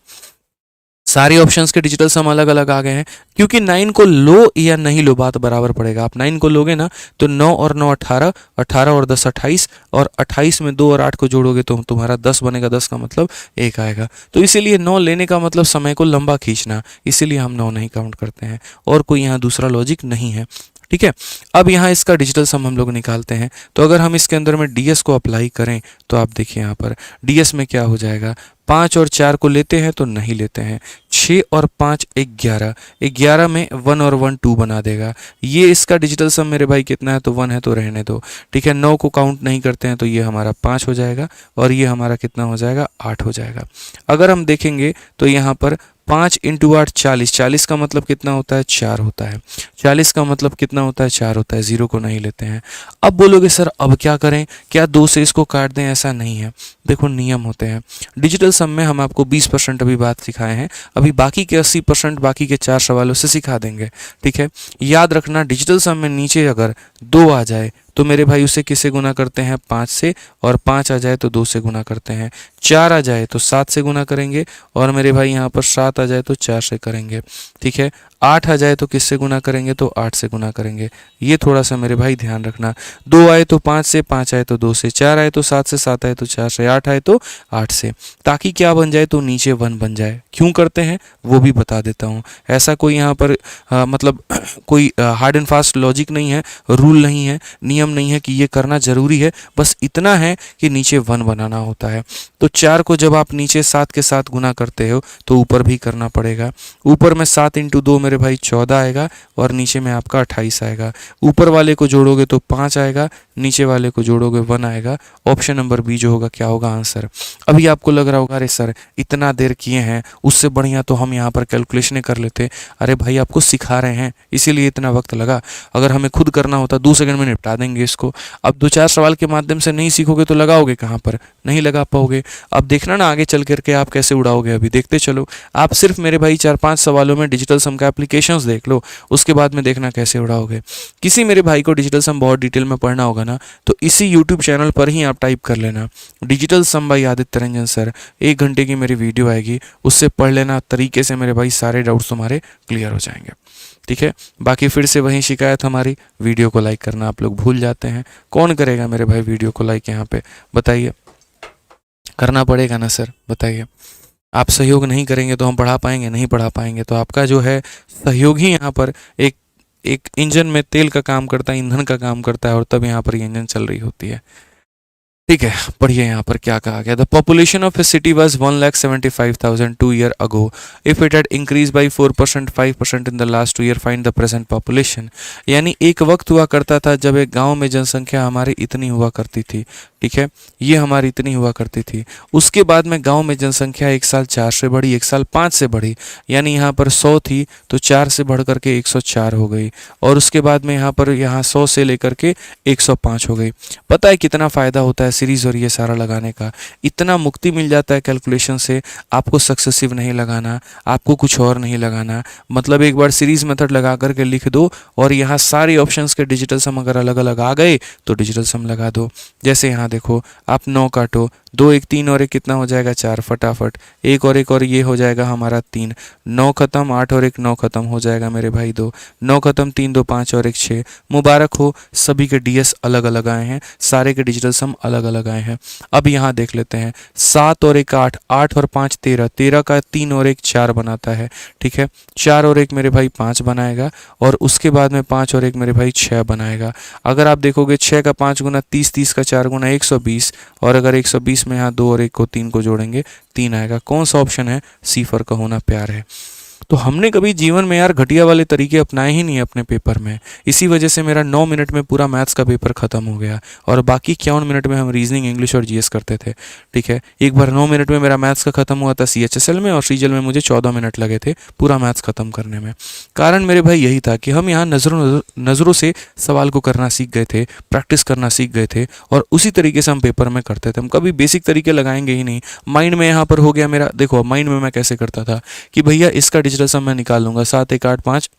सारे ऑप्शंस के डिजिटल सम अलग अलग आ गए हैं, क्योंकि 9 को लो या नहीं लो बात बराबर पड़ेगा। आप 9 को लोगे ना तो 9 और 9 18, 18 और 10 28, और 28 में 2 और 8 को जोड़ोगे तो तुम्हारा 10 बनेगा, 10 का मतलब 1 आएगा। तो इसीलिए 9 लेने का मतलब समय को लंबा खींचना, इसीलिए हम 9 नहीं काउंट करते हैं, और कोई यहाँ दूसरा लॉजिक नहीं है, ठीक है। अब यहाँ इसका डिजिटल सम हम लोग निकालते हैं, तो अगर हम इसके अंदर में डीएस को अप्लाई करें तो आप देखिए यहाँ पर डीएस में क्या हो जाएगा। 5 और 4 को लेते हैं तो नहीं लेते हैं, 6 और 5 11, 11 में 1 और 1 2 बना देगा। ये इसका डिजिटल सम मेरे भाई कितना है, तो 1 है तो रहने दो, ठीक है। 9 को काउंट नहीं करते हैं तो ये हमारा 5 हो जाएगा, और ये हमारा कितना हो जाएगा, 8 हो जाएगा। अगर हम देखेंगे तो यहाँ पर 5 इंटू 8 40, 40 का मतलब कितना होता है, 4 होता है। 40 का मतलब कितना होता है, 4 होता है, 0 को नहीं लेते हैं। अब बोलोगे सर अब क्या करें, क्या 2 से इसको काट दें, ऐसा नहीं है। देखो नियम होते हैं, डिजिटल सम में हम आपको 20% अभी बात सिखाए हैं, अभी बाकी के 80% बाकी के 4 सवालों से सिखा देंगे, ठीक है। याद रखना डिजिटल सम में नीचे अगर 2 आ जाए तो मेरे भाई उसे किससे गुना करते हैं, 5 से, और 5 आ जाए तो 2 से गुना करते हैं। 4 आ जाए तो 7 से गुना करेंगे, और मेरे भाई यहाँ पर 7 आ जाए तो 4 से करेंगे, ठीक है। 8 आ जाए तो किससे गुना करेंगे, तो 8 से गुना करेंगे। ये थोड़ा सा मेरे भाई ध्यान रखना। 2 आए तो 5 से, 5 आए तो 2 से, 4 आए तो 7 से, 7 आए तो 4 से, 8 आए तो 8 से, ताकि क्या बन जाए, तो नीचे 1 बन जाए। क्यों करते हैं वो भी बता देता हूँ। ऐसा कोई यहाँ पर मतलब कोई हार्ड एंड फास्ट लॉजिक नहीं है, रूल नहीं है, नियम नहीं है कि ये करना ज़रूरी है, बस इतना है कि नीचे 1 बनाना होता है। तो 4 को जब आप नीचे 7 के साथ गुना करते हो तो ऊपर भी करना पड़ेगा। ऊपर में 7 इंटू 2 मेरे भाई 14 आएगा, और नीचे में आपका 28 आएगा। ऊपर वाले को जोड़ोगे तो 5 आएगा, नीचे वाले को जोड़ोगे 1 आएगा। ऑप्शन नंबर बी जो होगा क्या होगा आंसर। अभी आपको लग रहा होगा अरे सर इतना देर किए हैं, उससे बढ़िया तो हम यहाँ पर कैलकुलेशनें कर लेते। अरे भाई आपको सिखा रहे हैं इसीलिए इतना वक्त लगा, अगर हमें खुद करना होता 2 सेकंड में निपटा देंगे इसको। अब 2-4 सवाल के माध्यम से नहीं सीखोगे तो लगाओगे कहाँ पर, नहीं लगा पाओगे। अब देखना ना आगे चल करके आप कैसे उड़ाओगे, अभी देखते चलो। आप सिर्फ मेरे भाई 4-5 सवालों में डिजिटल सम का एप्लीकेशंस देख लो, उसके बाद में देखना कैसे उड़ाओगे। किसी मेरे भाई को डिजिटल सम बहुत डिटेल में पढ़ना होगा ना तो इसी यूट्यूब चैनल पर ही आप टाइप कर लेना डिजिटल सम बाय आदित्य रंजन सर, 1 घंटे की मेरी वीडियो आएगी, उससे पढ़ लेना तरीके से मेरे भाई, सारे डाउट्स तुम्हारे क्लियर हो जाएंगे, ठीक है। बाकी फिर से वही शिकायत हमारी, वीडियो को लाइक करना आप लोग भूल जाते हैं। कौन करेगा मेरे भाई वीडियो को लाइक, यहाँ पे बताइए, करना पड़ेगा ना सर, बताइए। आप सहयोग नहीं करेंगे तो हम पढ़ा पाएंगे, नहीं पढ़ा पाएंगे। तो आपका जो है सहयोग ही यहाँ पर एक एक इंजन में तेल का काम करता है, ईंधन का काम करता है, और तब यहाँ पर ये इंजन चल रही होती है, ठीक है। पढ़िए यहाँ पर क्या कहा गया। The population of a city was 1,75,000 2 year ago, if it had increase by 4%, 5% in the last 2 year, find the present population. यानी एक वक्त हुआ करता था जब एक गांव में जनसंख्या हमारी इतनी हुआ करती थी, ठीक है, ये हमारी इतनी हुआ करती थी। उसके बाद में गांव में जनसंख्या एक साल 4 से बढ़ी, एक साल 5 से बढ़ी, यानी यहाँ पर 100 थी तो 4 से बढ़ करके 104 हो गई, और उसके बाद में यहाँ पर 100 से लेकर के 105 हो गई। पता है कितना फ़ायदा होता है सीरीज़ और ये सारा लगाने का, इतना मुक्ति मिल जाता है कैलकुलेशन से। आपको सक्सेसिव नहीं लगाना, आपको कुछ और नहीं लगाना, मतलब एक बार सीरीज़ मेथड लगा करके लिख दो, और यहाँ सारे ऑप्शंस के डिजिटल सम अगर अलग अलग आ गए तो डिजिटल सम लगा दो। जैसे यहाँ देखो, आप 9 काटो, 2 1 3 और 1 कितना हो जाएगा 4, फटाफट 1 और ये हो जाएगा हमारा 3, 9 खत्म, 8 और 1 9 खत्म हो जाएगा मेरे भाई 2, 9 खत्म, 3 2 5 और 1 6। मुबारक हो, सभी के डीएस अलग अलग आए हैं, सारे के डिजिटल सम अलग अलग आए हैं। अब यहाँ देख लेते हैं, 7 और 1 8, 8 और 5 13, 13 का 3 और 1 4 बनाता है, ठीक है। 4 और 1 मेरे भाई 5 बनाएगा, और उसके बाद में 5 और 1 मेरे भाई 6 बनाएगा। अगर आप देखोगे 6 का 5 गुना 30, 30 का 4 गुना 120, और अगर 120 में यहाँ 2 और 1 को 3 को जोड़ेंगे 3 आएगा। कौन सा ऑप्शन है, सी फॉर का होना प्यार है। तो हमने कभी जीवन में यार घटिया वाले तरीके अपनाए ही नहीं अपने पेपर में। इसी वजह से मेरा 9 मिनट में पूरा मैथ्स का पेपर खत्म हो गया और बाकी 51 मिनट में हम रीजनिंग, इंग्लिश और जीएस करते थे। ठीक है, एक बार 9 मिनट में मेरा मैथ्स का खत्म हुआ था सीएचएसएल में, और सीजीएल में मुझे 14 मिनट लगे थे पूरा मैथ्स खत्म करने में। कारण मेरे भाई यही था कि हम यहाँ नज़रों से सवाल को करना सीख गए थे, प्रैक्टिस करना सीख गए थे, और उसी तरीके से हम पेपर में करते थे। हम कभी बेसिक तरीके लगाएंगे ही नहीं। माइंड में यहाँ पर हो गया मेरा, देखो माइंड में मैं कैसे करता था कि भैया इसका डिजिटल सम मैं निकाल लूंगा, 7 1 8 5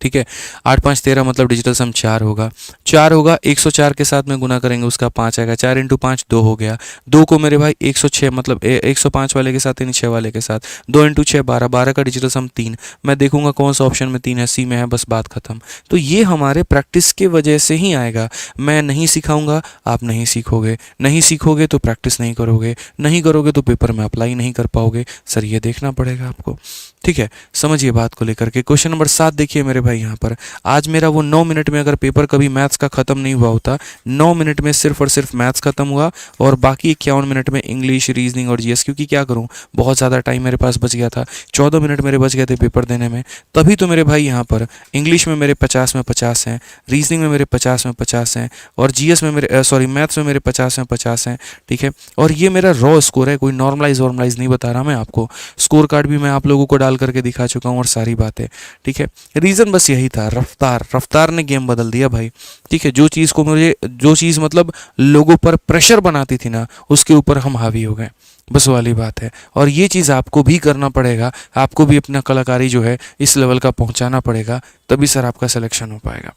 ठीक है, 8 5 13 मतलब डिजिटल सम 4 होगा। 4 होगा, 104 के साथ में गुना करेंगे उसका 5 आएगा। 4 इंटू 5 2 हो गया। 2 को मेरे भाई 106 मतलब 105 वाले के साथ यानी 6 वाले के साथ 2 इंटू 6 12, 12 का डिजिटल सम 3। मैं देखूंगा कौन सा ऑप्शन में 3 है, सी में है, बस बात खत्म। तो ये हमारे प्रैक्टिस के वजह से ही आएगा। मैं नहीं सिखाऊंगा, आप नहीं सीखोगे, नहीं सीखोगे तो प्रैक्टिस नहीं करोगे, नहीं करोगे तो पेपर में अप्लाई नहीं कर पाओगे। सर ये देखना पड़ेगा आपको। ठीक है, समझिए बात को लेकर के। क्वेश्चन नंबर 7 देखिए मेरे भाई यहाँ पर। आज मेरा वो 9 मिनट में अगर पेपर कभी मैथ्स का ख़त्म नहीं हुआ होता, 9 मिनट में सिर्फ और सिर्फ मैथ्स खत्म हुआ और बाकी 51 मिनट में इंग्लिश, रीजनिंग और जीएस, क्योंकि क्या करूँ बहुत ज़्यादा टाइम मेरे पास बच गया था। 14 मिनट मेरे बच गए थे पेपर देने में। तभी तो मेरे भाई यहाँ पर इंग्लिश में मेरे 50 में 50 हैं, रीजनिंग में मेरे 50 में 50 हैं, और जीएस में मेरे मैथ्स में मेरे 50 में 50 हैं। ठीक है, और ये मेरा रॉ स्कोर है, कोई नॉर्मलाइज वॉर्मलाइज नहीं बता रहा मैं आपको। स्कोर कार्ड भी मैं आप लोगों को डाल करके दिखा चुका हूँ और सारी बातें। ठीक है, रीज़न बस यही था, रफ्तार ने गेम बदल दिया भाई। ठीक है, जो चीज़ मतलब लोगों पर प्रेशर बनाती थी ना, उसके ऊपर हम हावी हो गए, बस वाली बात है। और ये चीज़ आपको भी करना पड़ेगा, आपको भी अपना कलाकारी जो है इस लेवल का पहुंचाना पड़ेगा, तभी सर आपका सिलेक्शन हो पाएगा।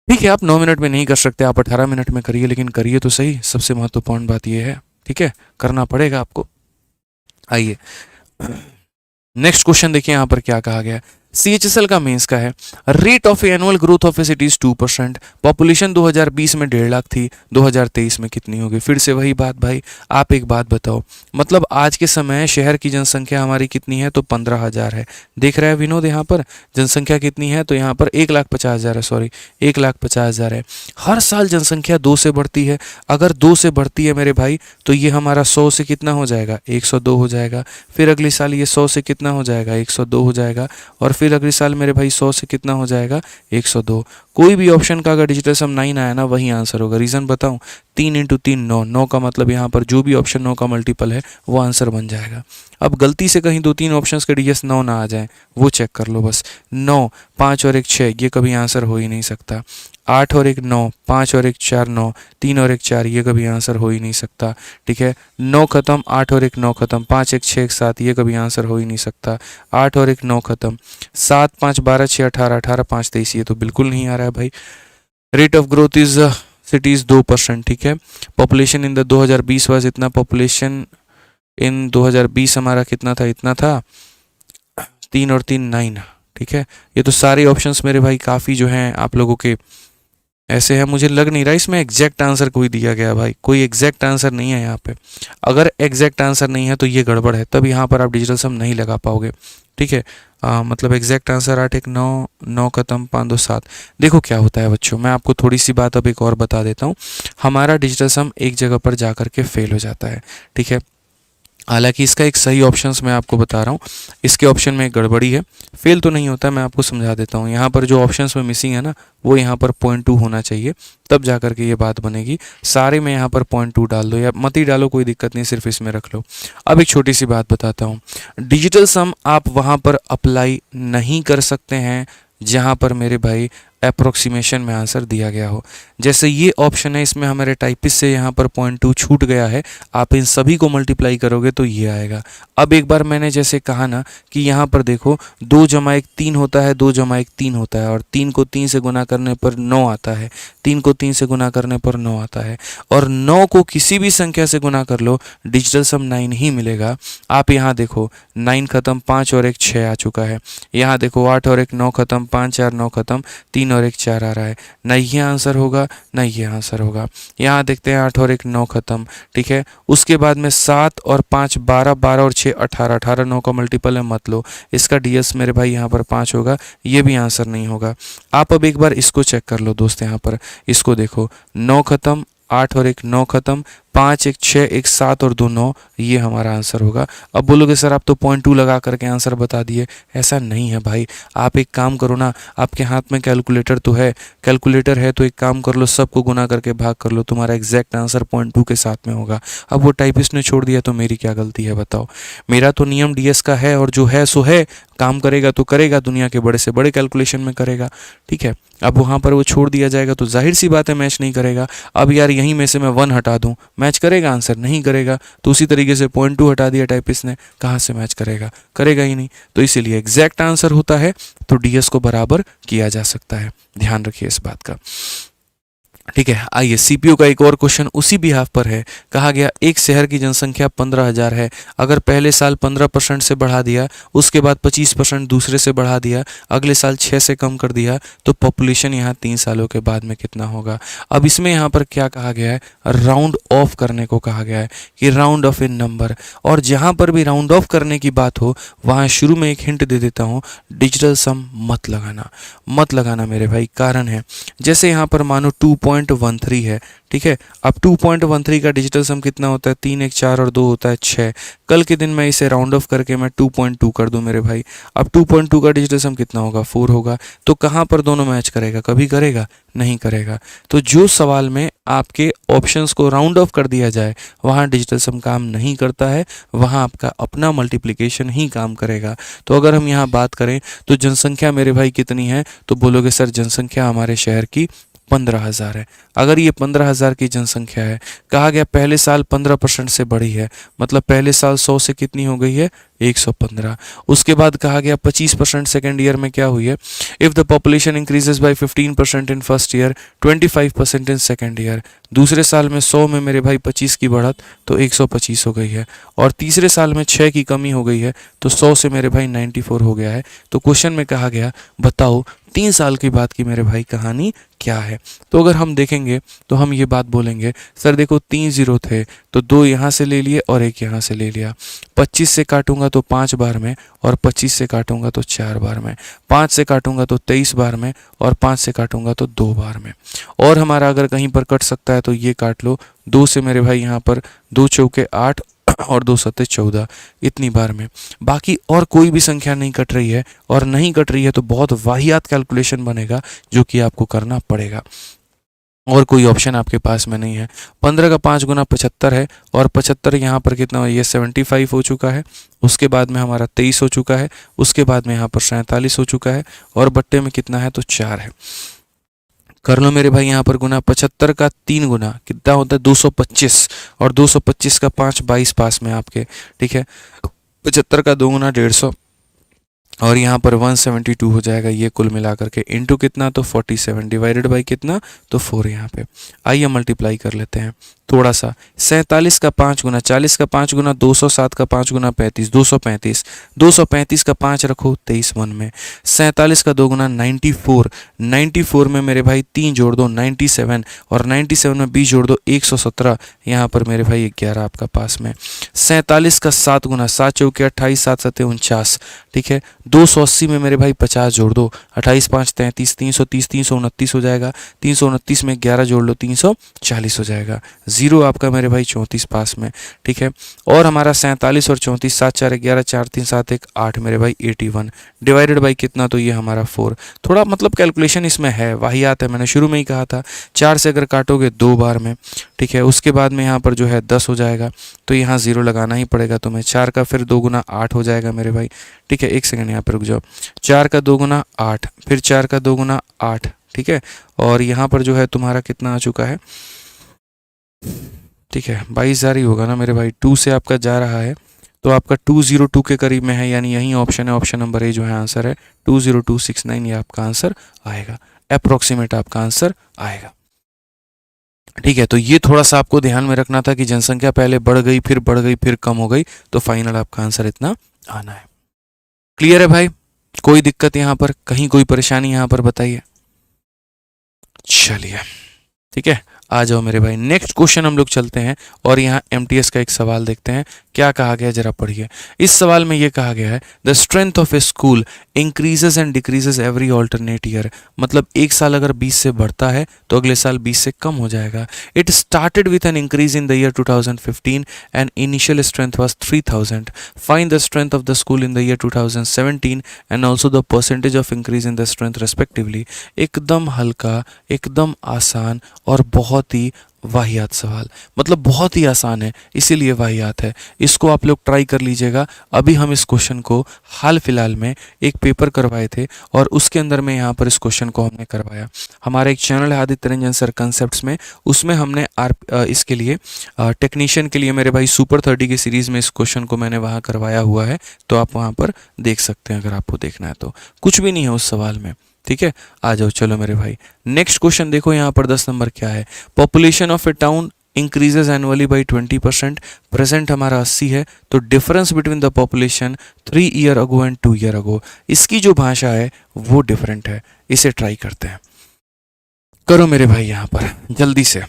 ठीक है, आप 9 मिनट में नहीं कर सकते, आप 18 मिनट में करिए, लेकिन करिए तो सही। सबसे महत्वपूर्ण बात यह है, ठीक है, करना पड़ेगा आपको। आइए नेक्स्ट क्वेश्चन देखिए यहाँ पर क्या कहा गया है। सीएचएसएल का मेंस का है। Rate of annual growth of a city is 2%। Population 2020 में 1.5 लाख थी, 2023 में कितनी होगी? फिर से वही बात भाई, आप एक बात बताओ, मतलब आज के समय शहर की जनसंख्या हमारी कितनी है? तो 15,000 है। देख रहा है विनोद यहाँ पर जनसंख्या कितनी है? तो यहाँ पर 1,50,000 है, सॉरी 1,50,000 है। हर साल जनसंख्या 2 से बढ़ती है। अगर 2 से बढ़ती है मेरे भाई, तो ये हमारा 100 से कितना हो जाएगा? 102 हो जाएगा। फिर अगले साल ये 100 से कितना हो जाएगा? 102 हो जाएगा। और फिर अगले साल मेरे भाई 100 से कितना हो जाएगा? 102। कोई भी ऑप्शन का अगर डिजिटल सम 9 आया ना, वही आंसर होगा। रीज़न बताऊं, 3 इंटू 3 9, 9 का मतलब यहाँ पर जो भी ऑप्शन 9 का मल्टीपल है वो आंसर बन जाएगा। अब गलती से कहीं 2-3 ऑप्शंस के डिजिट 9 ना आ जाए, वो चेक कर लो बस। 9, 5 और 1 6, ये कभी आंसर हो ही नहीं सकता। 8 और 1 9, 5 और 1 4 9, 3 और 1 4, ये कभी आंसर हो ही नहीं सकता। ठीक है, 9 खत्म, 8 और 1 9 खत्म, 5 1 6 1 7, ये कभी आंसर हो ही नहीं सकता। 8 और 1 9 खत्म, 7 5 12 6 18, 18 5 23, ये तो बिल्कुल नहीं आ रहा है भाई। Rate of growth is cities 2%। ठीक है, पॉपुलेशन इन द 2020 वाज इतना, पॉपुलेशन इन 2020 हमारा कितना था? इतना था। 3 और 3 9। ठीक है, ये तो सारे ऑप्शंस मेरे भाई काफ़ी जो हैं आप लोगों के ऐसे है, मुझे लग नहीं रहा इसमें एग्जैक्ट आंसर कोई दिया गया भाई। कोई एग्जैक्ट आंसर नहीं है यहाँ पे। अगर एग्जैक्ट आंसर नहीं है तो ये गड़बड़ है, तब यहाँ पर आप डिजिटल सम नहीं लगा पाओगे। ठीक है, मतलब एग्जैक्ट आंसर 8 1 9, 9 खत्म, 5 2 7। देखो क्या होता है बच्चों, मैं आपको थोड़ी सी बात अब एक और बता देता हूँ। हमारा डिजिटल सम एक जगह पर जा कर के फेल हो जाता है। ठीक है, हालांकि इसका एक सही ऑप्शंस मैं आपको बता रहा हूँ, इसके ऑप्शन में एक गड़बड़ी है। फेल तो नहीं होता, मैं आपको समझा देता हूँ। यहाँ पर जो ऑप्शंस में मिसिंग है ना, वो यहाँ पर 0.2 होना चाहिए, तब जा कर के ये बात बनेगी। सारे में यहाँ पर 0.2 डाल दो या मत ही डालो, कोई दिक्कत नहीं, सिर्फ इसमें रख लो। अब एक छोटी सी बात बताता हूँ। डिजिटल सम आप वहाँ पर अप्लाई नहीं कर सकते हैं जहाँ पर मेरे भाई अप्रोक्सीमेशन में आंसर दिया गया हो। जैसे ये ऑप्शन है, इसमें हमारे टाइपिस्ट से यहाँ पर 0.2 छूट गया है, आप इन सभी को मल्टीप्लाई करोगे तो ये आएगा। अब एक बार मैंने जैसे कहा ना कि यहाँ पर देखो 2 जमा 1 3 होता है, 2 जमा 1 3 होता है, और 3 को 3 से गुना करने पर 9 आता है, 3 को 3 से गुना करने पर 9 आता है, और 9 को किसी भी संख्या से गुना कर लो, डिजिटल सम 9 ही मिलेगा। आप यहाँ देखो 9 खत्म, 5 और 1 6 आ चुका है। यहाँ देखो 8 और 1 9 खत्म, 5 4 9 खत्म, 3 और 1 4 आ रहा है। ना ये आंसर होगा ना ये आंसर होगा। यहाँ देखते हैं 8 और 1 9 खत्म। ठीक है, उसके बाद में 7 और 5 12, 12 और 6 18, 18 9 का मल्टीपल है, मत लो। इसका डीएस मेरे भाई यहाँ पर 5 होगा, ये भी आंसर नहीं होगा। आप अब एक बार इसको चेक कर लो दोस्त, यहाँ पर इसको देखो, 9 खत्म, 8 और 1 9 खत्म, 5 1 6 1 7 और 2 9, ये हमारा आंसर होगा। अब बोलोगे सर आप तो 0.2 लगा करके आंसर बता दिए। ऐसा नहीं है भाई, आप एक काम करो ना, आपके हाथ में कैलकुलेटर तो है, कैलकुलेटर है तो एक काम कर लो, सबको गुना करके भाग कर लो, तुम्हारा एग्जैक्ट आंसर 0.2 के साथ में होगा। अब वो टाइपिस्ट ने छोड़ दिया तो मेरी क्या गलती है बताओ। मेरा तो नियम डीएस का है और जो है सो है, काम करेगा तो करेगा, दुनिया के बड़े से बड़े कैलकुलेशन में करेगा, ठीक है। अब वहाँ पर वो छोड़ दिया जाएगा तो जाहिर सी बात है मैच नहीं करेगा। अब यार यहीं में से मैं 1 हटा दूं, मैच करेगा आंसर? नहीं करेगा। तो उसी तरीके से 0.2 हटा दिया टाइपिस्ट ने, कहाँ से मैच करेगा? करेगा ही नहीं। तो इसीलिए एग्जैक्ट आंसर होता है तो डीएस को बराबर किया जा सकता है, ध्यान रखिए इस बात का, ठीक है। आइए सीपीयू का एक और क्वेश्चन उसी बिहाफ पर है। कहा गया एक शहर की जनसंख्या 15,000 है, अगर पहले साल 15% से बढ़ा दिया, उसके बाद 25% दूसरे से बढ़ा दिया, अगले साल 6 से कम कर दिया, तो पॉपुलेशन यहाँ 3 सालों के बाद में कितना होगा? अब इसमें यहाँ पर क्या कहा गया है? राउंड ऑफ करने को कहा गया है कि राउंड ऑफ इन नंबर। और जहाँ पर भी राउंड ऑफ करने की बात हो वहाँ शुरू में एक हिंट दे देता हूँ, डिजिटल सम मत लगाना, मत लगाना मेरे भाई। कारण है जैसे यहाँ पर मानो 2.13 है, ठीक है। अब 2.13 का डिजिटल सम कितना होता है? 3 1 4 और 2 होता है 6। कल के दिन मैं इसे राउंड ऑफ करके मैं 2.2 कर दूं मेरे भाई। अब 2.2 का डिजिटल सम कितना होगा? 4 होगा। तो कहाँ पर दोनों मैच करेगा? कभी करेगा? नहीं करेगा। तो जो सवाल में आपके ऑप्शंस को राउंड ऑफ कर दिया जाए वहाँ डिजिटल सम काम नहीं करता है, वहाँ आपका अपना मल्टीप्लिकेशन ही काम करेगा। तो अगर हम यहाँ बात करें तो जनसंख्या मेरे भाई कितनी है? तो बोलोगे सर जनसंख्या हमारे शहर की 15,000 है। अगर ये 15,000 की जनसंख्या है, कहा गया पहले साल 15% से बढ़ी है, मतलब पहले साल 100 से कितनी हो गई है? 115। उसके बाद कहा गया 25% सेकेंड ईयर में क्या हुई है? If the population increases by 15% in first year, 25% in second year. दूसरे साल में 100 में मेरे भाई 25 की बढ़त तो 125 हो गई है, और तीसरे साल में 6 की कमी हो गई है तो 100 से मेरे भाई 94 हो गया है। तो क्वेश्चन में कहा गया बताओ 3 साल की बात की मेरे भाई कहानी क्या है? तो अगर हम देखेंगे तो हम ये बात बोलेंगे, सर देखो 3 जीरो थे तो 2 यहाँ से ले लिए और 1 यहाँ से ले लिया। 25 से काटूंगा तो 5 बार में, और 25 से काटूंगा तो 4 बार में। 5 से काटूंगा तो 23 बार में, और 5 से काटूंगा तो 2 बार में। और हमारा अगर कहीं पर कट सकता है तो ये काट लो, 2 से मेरे भाई यहाँ पर 2 चौके 8 और 2 सत्ते 14, इतनी बार में। बाकी और कोई भी संख्या नहीं कट रही है, और नहीं कट रही है तो बहुत वाहियात कैलकुलेशन बनेगा जो कि आपको करना पड़ेगा, और कोई ऑप्शन आपके पास में नहीं है। 15 का 5 गुना 75 है, और 75 यहाँ पर कितना हो? ये 75 हो चुका है। उसके बाद में हमारा 23 हो चुका है। उसके बाद में यहाँ पर 47 हो चुका है, और बट्टे में कितना है? तो 4 है। कर लो मेरे भाई यहाँ पर गुना। 75 का 3 गुना कितना होता है? 225, और 225 का 5 22 पास में आपके, ठीक है। 75 का 2 गुना 150, और यहाँ पर 172 हो जाएगा ये कुल मिलाकर के। इंटू कितना? तो 47, डिवाइडेड बाई कितना? तो 4 यहाँ पे। आइए मल्टीप्लाई कर लेते हैं थोड़ा सा। 47 का 5 गुना, 40 का 5 गुना 207 का 5 गुना 35, 235। 235 का 5 रखो 23 मन में। 47 का 2 गुना 94, 94 में मेरे भाई 3 जोड़ दो 97, और 97 में 20 जोड़ दो 117, यहाँ पर मेरे भाई 11 आपका पास में। 47 का 7 गुना, 7 चौके 28, 7 सत्ते 49, ठीक है। 280 में मेरे भाई 50 जोड़ दो, 28 5 33, 330, 329 हो जाएगा। 329 में 11 जोड़ लो 340 हो जाएगा। जीरो आपका मेरे भाई 34 पास में, ठीक है। और हमारा 47 और 34, 7 4 11, 4 3 7 1 8 मेरे भाई 81, डिवाइडेड बाई कितना? तो ये हमारा 4। थोड़ा मतलब कैलकुलेशन इसमें है, वाहियात है, मैंने शुरू में ही कहा था। 4 से अगर काटोगे 2 बार में, ठीक है। उसके बाद में यहाँ पर जो है 10 हो जाएगा, तो यहाँ जीरो लगाना ही पड़ेगा तुम्हें। 4 का फिर 2 गुना 8 हो जाएगा मेरे भाई, ठीक है। एक सेकंड यहाँ पर रुक जाओ। 4 का 2 गुना 8, फिर 4 का 2 गुना 8, ठीक है। और यहाँ पर जो है तुम्हारा कितना आ चुका है? ठीक है 22,000 ही होगा ना मेरे भाई। 2 से आपका जा रहा है तो आपका 202 के करीब में है, यानी यही ऑप्शन है, ऑप्शन नंबर ए जो है आंसर है 20269, ये आपका आंसर आएगा, अप्रोक्सीमेट आपका आंसर आएगा, ठीक है। तो ये थोड़ा सा आपको ध्यान में रखना था कि जनसंख्या पहले बढ़ गई, फिर बढ़ गई, फिर कम हो गई, तो फाइनल आपका आंसर इतना आना है। क्लियर है भाई? कोई दिक्कत यहाँ पर, कहीं कोई परेशानी यहाँ पर बताइए? चलिए ठीक है। आ जाओ मेरे भाई, नेक्स्ट क्वेश्चन हम लोग चलते हैं और यहाँ एमटीएस का एक सवाल देखते हैं क्या कहा गया, जरा पढ़िए। इस सवाल में ये कहा गया है the strength of A school increases and decreases every alternate year, मतलब एक साल अगर 20 से बढ़ता है तो अगले साल 20 से कम हो जाएगा। It started with an increase in the year 2015 and initial strength was 3000। Find the strength of the school in the year 2017 and also the percentage of increase in the strength respectively. एकदम हल्का, एकदम आसान और बहुत ही वाहियात सवाल, मतलब बहुत ही आसान है इसीलिए वाहियात है। इसको आप लोग ट्राई कर लीजिएगा। अभी हम इस क्वेश्चन को हाल फिलहाल में एक पेपर करवाए थे और उसके अंदर में यहाँ पर इस क्वेश्चन को हमने करवाया। हमारा एक चैनल है आदित्य रंजन सर कंसेप्ट्स में, उसमें हमने इसके लिए टेक्नीशियन के लिए मेरे भाई सुपर 30 की सीरीज़ में इस क्वेश्चन को मैंने वहाँ करवाया हुआ है, तो आप वहाँ पर देख सकते हैं अगर आपको देखना है तो। कुछ भी नहीं है उस सवाल में, ठीक है। आ जाओ चलो मेरे भाई, नेक्स्ट क्वेश्चन देखो यहाँ पर 10 नंबर क्या है। Population of a town increases annually by 20%, present हमारा 80 है, तो difference between the population 3 year ago and 2 year ago, इसकी जो भाषा है वो डिफरेंट है। इसे ट्राई करते हैं, करो मेरे भाई यहाँ पर जल्दी से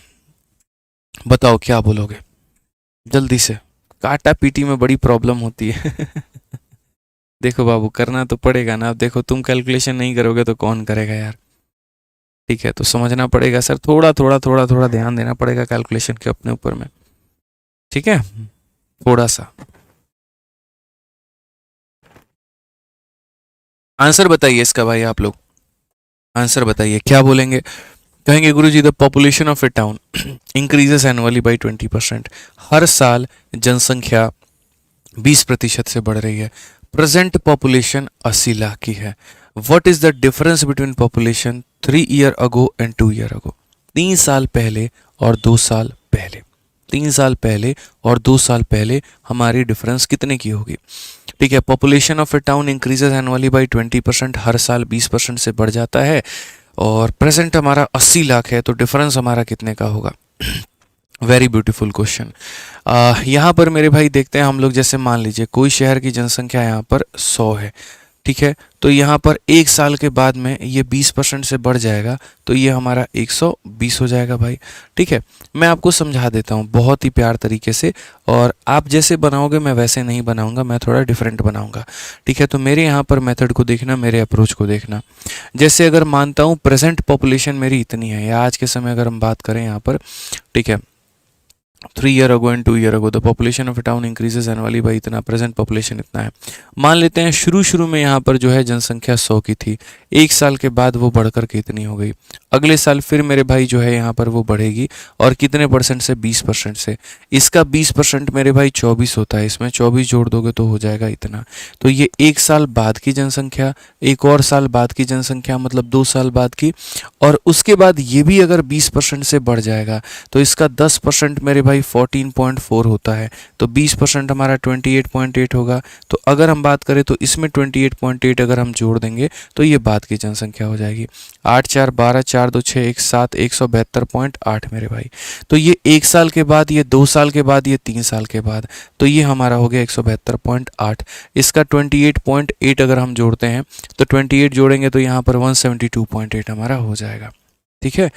बताओ क्या बोलोगे, जल्दी से। काटा पीटी में बड़ी प्रॉब्लम होती है देखो बाबू करना तो पड़ेगा ना, अब देखो तुम कैलकुलेशन नहीं करोगे तो कौन करेगा यार, ठीक है। तो समझना पड़ेगा सर, थोड़ा थोड़ा थोड़ा थोड़ा ध्यान देना पड़ेगा कैलकुलेशन के अपने ऊपर में, ठीक है, थोड़ा सा। आंसर बताइए इसका भाई, आप लोग आंसर बताइए क्या बोलेंगे। कहेंगे गुरुजी the population of a town increases annually by 20%, हर साल जनसंख्या 20% से बढ़ रही है। प्रेजेंट पॉपुलेशन 80 लाख की है। What is the difference between population 3 year ago and 2 year ago, 3 साल पहले और 2 साल पहले, 3 साल पहले और 2 साल पहले हमारी डिफरेंस कितने की होगी, ठीक है। Population of a town increases annually by 20%, हर साल 20% से बढ़ जाता है, और प्रेजेंट हमारा 80 लाख है, तो डिफरेंस हमारा कितने का होगा। Very beautiful question. यहाँ पर मेरे भाई देखते हैं हम लोग, जैसे मान लीजिए कोई शहर की जनसंख्या यहाँ पर 100 है, ठीक है, तो यहाँ पर एक साल के बाद में ये 20% से बढ़ जाएगा, तो ये हमारा 120 हो जाएगा भाई, ठीक है। मैं आपको समझा देता हूँ बहुत ही प्यार तरीके से, और आप जैसे बनाओगे मैं वैसे नहीं बनाऊंगा, मैं थोड़ा डिफरेंट बनाऊंगा, ठीक है। तो मेरे यहाँ पर मेथड को देखना, मेरे अप्रोच को देखना। जैसे अगर मानता हूँ प्रेजेंट पॉपुलेशन मेरी इतनी है, या आज के समय अगर हम बात करें यहाँ पर, ठीक है, 3 year ago and 2 year ago the population of a town increases annually by इतना, प्रेजेंट पॉपुलेशन इतना है। मान लेते हैं शुरू में यहाँ पर जो है जनसंख्या 100 की थी, एक साल के बाद वो बढ़कर के इतनी हो गई, अगले साल फिर मेरे भाई जो है यहाँ पर वो बढ़ेगी, और कितने परसेंट से, 20% से। इसका 20% मेरे भाई 24 होता है, इसमें 24 जोड़ दोगे तो हो जाएगा इतना। तो ये एक साल बाद की जनसंख्या, एक और साल बाद की जनसंख्या, मतलब 2 साल बाद की, और उसके बाद ये भी अगर 20% से बढ़ जाएगा तो इसका 10% मेरे भाई 14.4 होता है, तो 20% हमारा 28.8 होगा। तो अगर हम बात करें तो इसमें 28.8 अगर हम जोड़ देंगे तो ये बाद की जनसंख्या हो जाएगी। 8 4 12 4 2 6 1 7 172.8 मेरे भाई। तो ये एक साल के बाद, ये 2 साल के बाद, ये 3 साल के बाद, तो ये हमारा हो गया 172.8। इसका 28.8 अगर हम जोड़ते हैं तो 28 जोड़ेंगे तो यहाँ पर 172.8 हमारा हो जाएगा, ठीक है।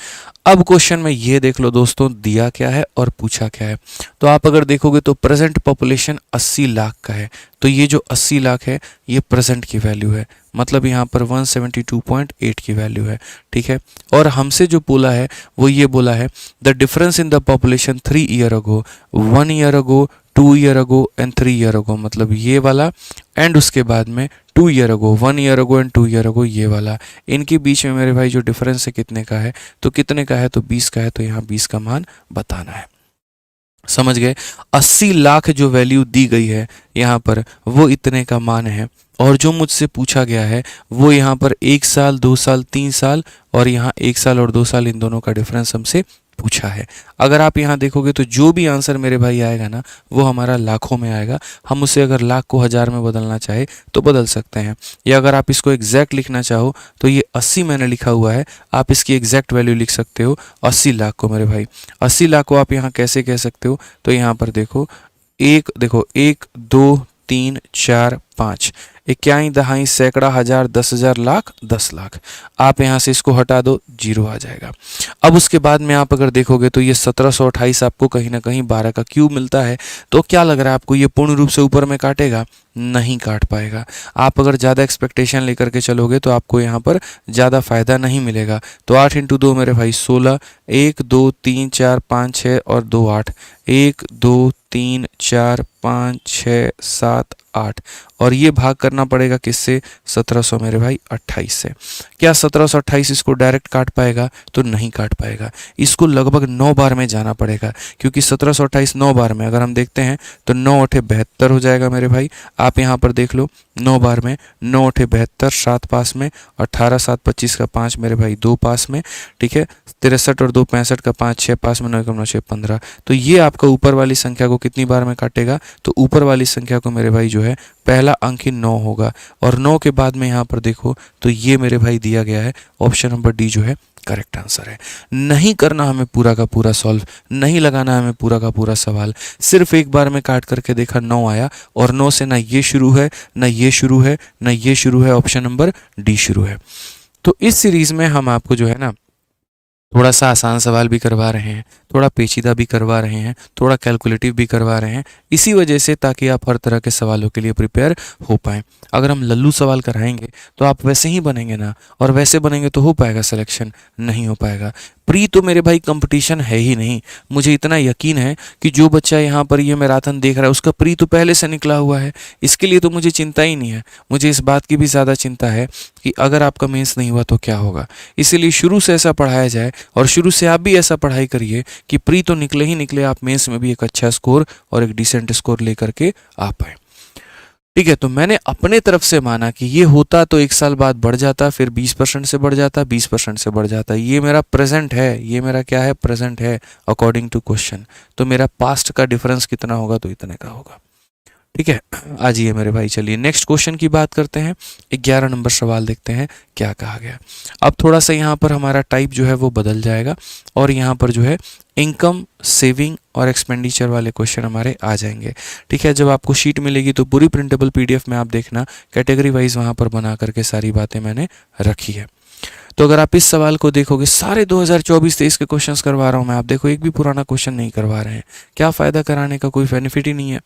अब क्वेश्चन में ये देख लो दोस्तों, दिया क्या है और पूछा क्या है। तो आप अगर देखोगे तो प्रेजेंट पॉपुलेशन 80 लाख का है, तो ये जो 80 लाख है ये प्रेजेंट की वैल्यू है, मतलब यहाँ पर 172.8 की वैल्यू है, ठीक है। और हमसे जो बोला है वो ये बोला है the difference in the population 3 year ago, 1 year ago, 2 year ago and 3 year ago, मतलब ये वाला, एंड उसके बाद में 2 year ago, 1 year ago and 2 year ago, ये वाला। इनके बीच में मेरे भाई जो डिफरेंस है कितने का है, तो कितने का है, तो 20 का है, तो यहाँ 20 का मान बताना है। समझ गए। 80 लाख जो वैल्यू दी गई है यहाँ पर वो इतने का मान है, और जो मुझसे पूछा गया है वो यहाँ पर 1 साल, 2 साल, 3 साल, और यहाँ 1 साल और 2 साल, इन दोनों का डिफरेंस हमसे पूछा है। अगर आप यहाँ देखोगे तो जो भी आंसर मेरे भाई आएगा ना वो हमारा लाखों में आएगा। हम उसे अगर लाख को हज़ार में बदलना चाहे तो बदल सकते हैं, या अगर आप इसको एग्जैक्ट लिखना चाहो तो ये 80 मैंने लिखा हुआ है, आप इसकी एग्जैक्ट वैल्यू लिख सकते हो 80 लाख को मेरे भाई। 80 लाख को आप यहाँ कैसे कह सकते हो, तो यहाँ पर देखो 1 2 3 4 5, इक्याई दहाई सैकड़ा हजार 10,000 लाख 10 लाख। आप यहाँ से इसको हटा दो, जीरो आ जाएगा। अब उसके बाद में आप अगर देखोगे तो ये 1728 आपको कहीं ना कहीं 12 का क्यूब मिलता है। तो क्या लग रहा है आपको, ये पूर्ण रूप से ऊपर में काटेगा? नहीं काट पाएगा। आप अगर ज़्यादा एक्सपेक्टेशन लेकर के चलोगे तो आपको यहाँ पर ज़्यादा फायदा नहीं मिलेगा। तो 8 इंटू 2 मेरे भाई 16, 1 2 3 4 5 6 और 2 8, 1 2 3 4 5 6 7 8, और ये भाग करना पड़ेगा किससे? 1700 मेरे भाई 28 से। क्या 1728 इसको डायरेक्ट काट पाएगा? तो नहीं काट पाएगा। इसको लगभग 9 बार में जाना पड़ेगा, क्योंकि 1728 9 बार में अगर हम देखते हैं तो 9 8 72 हो जाएगा मेरे भाई। आप यहाँ पर देख लो 9 बार में 9 8 72, 7 पास में 18, 7 25 का 5 मेरे भाई 2 पास में, ठीक है। 63 और 2 65 का 5, 6 पास में, 9 9 6 15। तो ये आपका ऊपर वाली संख्या को कितनी बार में काटेगा? तो ऊपर वाली संख्या को मेरे भाई जो है पहला अंक ही 9 होगा, और 9 के बाद में यहाँ पर देखो तो ये मेरे भाई दिया गया है, ऑप्शन नंबर डी जो है करेक्ट आंसर है। नहीं करना हमें पूरा का पूरा सॉल्व, नहीं लगाना हमें पूरा का पूरा सवाल, सिर्फ एक बार में काट करके देखा 9 आया, और 9 से ना ये शुरू है, ना ये शुरू है, ना ये शुरू है, ऑप्शन नंबर डी शुरू है। तो इस सीरीज में हम आपको जो है ना थोड़ा सा आसान सवाल भी करवा रहे हैं, थोड़ा पेचीदा भी करवा रहे हैं, थोड़ा कैलकुलेटिव भी करवा रहे हैं, इसी वजह से ताकि आप हर तरह के सवालों के लिए प्रिपेयर हो पाएँ। अगर हम लल्लू सवाल कराएंगे तो आप वैसे ही बनेंगे ना, और वैसे बनेंगे तो हो पाएगा सिलेक्शन? नहीं हो पाएगा। प्री तो मेरे भाई कंपटीशन है ही नहीं। मुझे इतना यकीन है कि जो बच्चा यहाँ पर ये मैराथन देख रहा है उसका प्री तो पहले से निकला हुआ है, इसके लिए तो मुझे चिंता ही नहीं है। मुझे इस बात की भी ज़्यादा चिंता है कि अगर आपका मेंस नहीं हुआ तो क्या होगा। इसीलिए शुरू से ऐसा पढ़ाया जाए, और शुरू से आप भी ऐसा पढ़ाई करिए कि प्री तो निकले ही निकले, आप मेंस में भी एक अच्छा स्कोर और एक डिसेंट स्कोर लेकर के आ पाए। ठीक है, तो मैंने अपने तरफ से माना कि ये होता तो 1 साल बाद बढ़ जाता, फिर 20% से बढ़ जाता, 20% से बढ़ जाता। ये मेरा प्रेजेंट है, ये मेरा क्या है? प्रेजेंट है अकॉर्डिंग टू क्वेश्चन। तो मेरा पास्ट का डिफरेंस कितना होगा? तो इतने का होगा। ठीक है, आ जाइए मेरे भाई, चलिए नेक्स्ट क्वेश्चन की बात करते हैं। 11 नंबर सवाल देखते हैं क्या कहा गया। अब थोड़ा सा यहाँ पर हमारा टाइप जो है वो बदल जाएगा, और यहाँ पर जो है इनकम, सेविंग और एक्सपेंडिचर वाले क्वेश्चन हमारे आ जाएंगे। ठीक है, जब आपको शीट मिलेगी तो पूरी प्रिंटेबल पीडीएफ में आप देखना, कैटेगरी वाइज वहाँ पर बना करके सारी बातें मैंने रखी है। तो अगर आप इस सवाल को देखोगे, सारे 2024-23 के क्वेश्चंस करवा रहा हूँ मैं, आप देखो एक भी पुराना क्वेश्चन नहीं करवा रहे हैं। क्या फ़ायदा कराने का? कोई बेनिफिट ही नहीं है।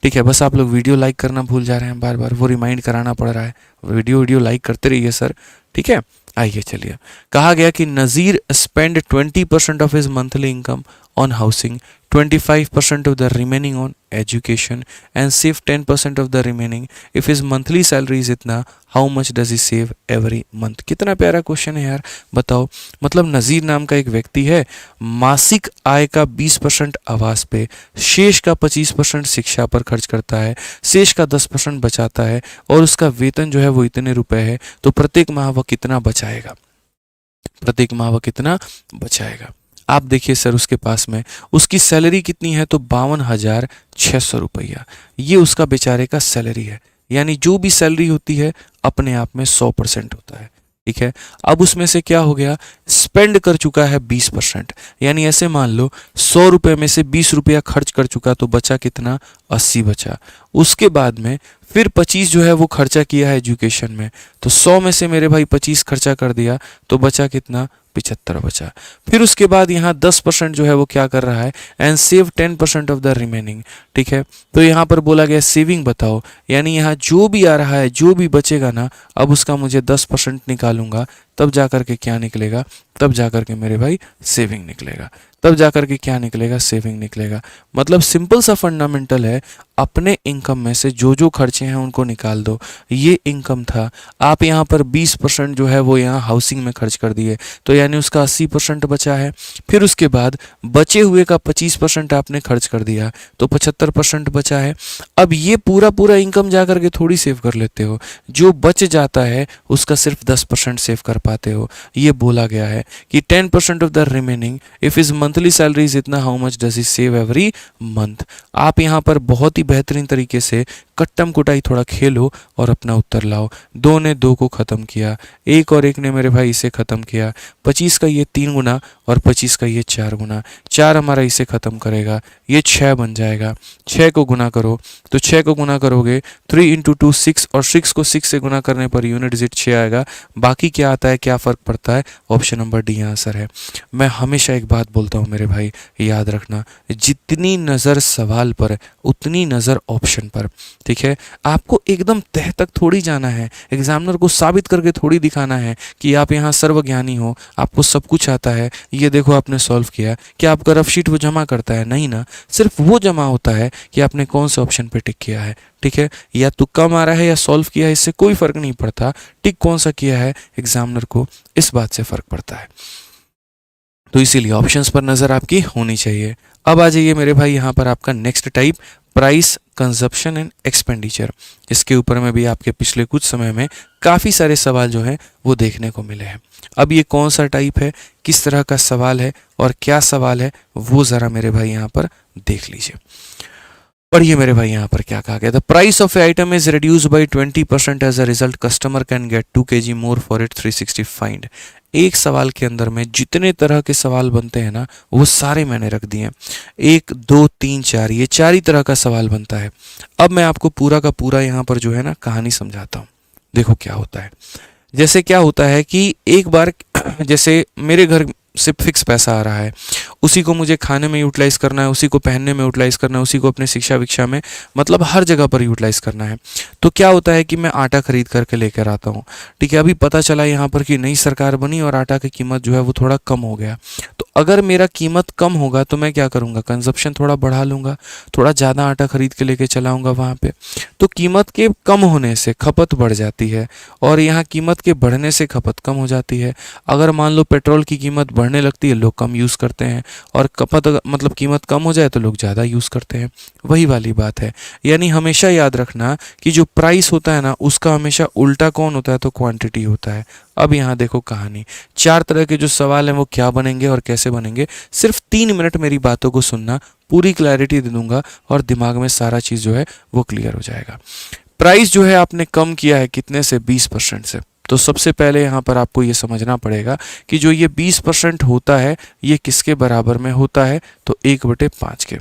ठीक है, बस आप लोग वीडियो लाइक करना भूल जा रहे हैं, बार बार वो रिमाइंड कराना पड़ रहा है। वीडियो लाइक करते रहिए सर। ठीक है, आइए चलिए। कहा गया कि Nazir spend 20% of his monthly income on housing, 25% of the remaining on education and save 10% of the remaining. If his monthly salary is इतना, how much does he save every month? कितना प्यारा क्वेश्चन है यार, बताओ। मतलब नज़ीर नाम का एक व्यक्ति है, मासिक आय का 20% आवास पे, शेष का 25% शिक्षा पर खर्च करता है, शेष का 10% बचाता है, और उसका वेतन जो है वो इतने रुपए है। तो प्रत्येक माह वह कितना बचाएगा? प्रत्येक माह वह कितना बचाएगा? आप देखिए सर, उसके पास में उसकी सैलरी कितनी है? तो 52,600 रुपया। ये उसका बेचारे का सैलरी है, यानी जो भी सैलरी होती है अपने आप में 100% होता है। ठीक है, अब उसमें से क्या हो गया? स्पेंड कर चुका है 20%, यानी ऐसे मान लो 100 रुपये में से 20 रुपया खर्च कर चुका, तो बचा कितना? 80 बचा। उसके बाद में फिर 25 जो है वो खर्चा किया है एजुकेशन में, तो 100 में से मेरे भाई 25 खर्चा कर दिया, तो बचा कितना? 75 बचा। फिर उसके बाद यहाँ 10% जो है वो क्या कर रहा है? And save 10% of the remaining. ठीक है, तो यहाँ पर बोला गया सेविंग बताओ, यानी यहाँ जो भी आ रहा है, जो भी बचेगा ना, अब उसका मुझे 10% निकालूंगा, तब जाकर के क्या निकलेगा? तब जाकर के मेरे भाई सेविंग निकलेगा। तब जाकर के क्या निकलेगा? सेविंग निकलेगा। मतलब सिंपल सा फंडामेंटल है, अपने इनकम में से जो जो खर्चे हैं उनको निकाल दो। ये इनकम था, आप यहाँ पर 20% जो है वो यहाँ हाउसिंग में खर्च कर दिए, तो यानी उसका 80% बचा है। फिर उसके बाद बचे हुए का 25% आपने खर्च कर दिया, तो 75% बचा है। अब ये पूरा पूरा इनकम जा करके थोड़ी सेव कर लेते हो, जो बच जाता है उसका सिर्फ 10% सेव कर पाते हो। ये बोला गया है कि 10% of the remaining if is monthly salary is इतना, how much does he save every month. आप यहाँ पर बहुत ही बेहतरीन तरीके से कट्टम कुटाई थोड़ा खेलो और अपना उत्तर लाओ। 2 ने 2 को ख़त्म किया, 1 और 1 ने मेरे भाई इसे ख़त्म किया। 25 का ये 3 गुना और 25 का ये 4 गुना, 4 हमारा इसे ख़त्म करेगा, ये 6 बन जाएगा। 6 को गुना करो तो 6 को गुना करोगे 3 इंटू 2 6, और 6 को 6 से गुना करने पर यूनिट डिजिट 6 आएगा। बाकी क्या आता है, क्या फ़र्क पड़ता है? ऑप्शन नंबर डी आंसर है। मैं हमेशा एक बात बोलता हूँ मेरे भाई, याद रखना, जितनी नज़र सवाल पर है उतनी नज़र ऑप्शन पर। ठीक है, आपको एकदम तह तक थोड़ी जाना है, एग्जामिनर को साबित करके थोड़ी दिखाना है कि आप यहाँ सर्वज्ञानी हो, आपको सब कुछ आता है। ये देखो आपने सॉल्व किया, क्या आपका रफ शीट वो जमा करता है? नहीं ना, सिर्फ वो जमा होता है कि आपने कौन से ऑप्शन पे टिक किया है। ठीक है, या तुक्का मारा है या सॉल्व किया है, इससे कोई फर्क नहीं पड़ता। टिक कौन सा किया है एग्जामिनर को इस बात से फर्क पड़ता है। तो इसीलिए ऑप्शंस पर नज़र आपकी होनी चाहिए। अब आ जाइए मेरे भाई यहाँ पर आपका next type, price consumption and expenditure. इसके ऊपर में भी आपके पिछले कुछ समय में काफ़ी सारे सवाल जो हैं वो देखने को मिले हैं। अब ये कौन सा टाइप है, किस तरह का सवाल है और क्या सवाल है, वो ज़रा मेरे भाई यहाँ पर देख लीजिए। पढ़िए मेरे भाई यहाँ पर क्या कहा गया। The price of a item is reduce by 20% as a result, customer can get 2 kg more for it 360 find. एक सवाल के अंदर में जितने तरह के सवाल बनते हैं ना, वो सारे मैंने रख दिए हैं। 1 2 3 4, ये 4 ही तरह का सवाल बनता है। अब मैं आपको पूरा का पूरा यहाँ पर जो है ना कहानी समझाता हूँ। देखो क्या होता है। जैसे क्या होता है कि एक बार जैसे मेरे घर से फिक्स पैसा आ रहा है, उसी को मुझे खाने में यूटिलाइज़ करना है, उसी को पहनने में यूटिलाइज़ करना है, उसी को अपने शिक्षा विक्षा में, मतलब हर जगह पर यूटिलाइज़ करना है। तो क्या होता है कि मैं आटा खरीद करके लेकर आता हूँ। ठीक है, अभी पता चला यहाँ पर कि नई सरकार बनी और आटा की कीमत जो है वो थोड़ा कम हो गया। तो अगर मेरा कीमत कम होगा तो मैं क्या करूँगा, कंजप्शन थोड़ा बढ़ा लूँगा, थोड़ा ज़्यादा आटा खरीद के लेके चला आऊँगा वहाँ पे। तो कीमत के कम होने से खपत बढ़ जाती है और यहाँ कीमत के बढ़ने से खपत कम हो जाती है। अगर मान लो पेट्रोल की कीमत बढ़ने लगती है, लोग कम यूज़ करते हैं, और खपत मतलब कीमत कम हो जाए तो लोग ज़्यादा यूज़ करते हैं। वही वाली बात है। यानी हमेशा याद रखना कि जो प्राइस होता है ना, उसका हमेशा उल्टा कौन होता है, तो क्वांटिटी होता है। अब यहाँ देखो कहानी, 4 तरह के जो सवाल हैं वो क्या बनेंगे और कैसे बनेंगे। सिर्फ 3 मिनट मेरी बातों को सुनना, पूरी क्लैरिटी दे दूंगा और दिमाग में सारा चीज़ जो है वो क्लियर हो जाएगा। प्राइस जो है आपने कम किया है कितने से, 20% से। तो सबसे पहले यहाँ पर आपको ये समझना पड़ेगा कि जो ये 20% होता है ये किसके बराबर में होता है, तो 1/5 के।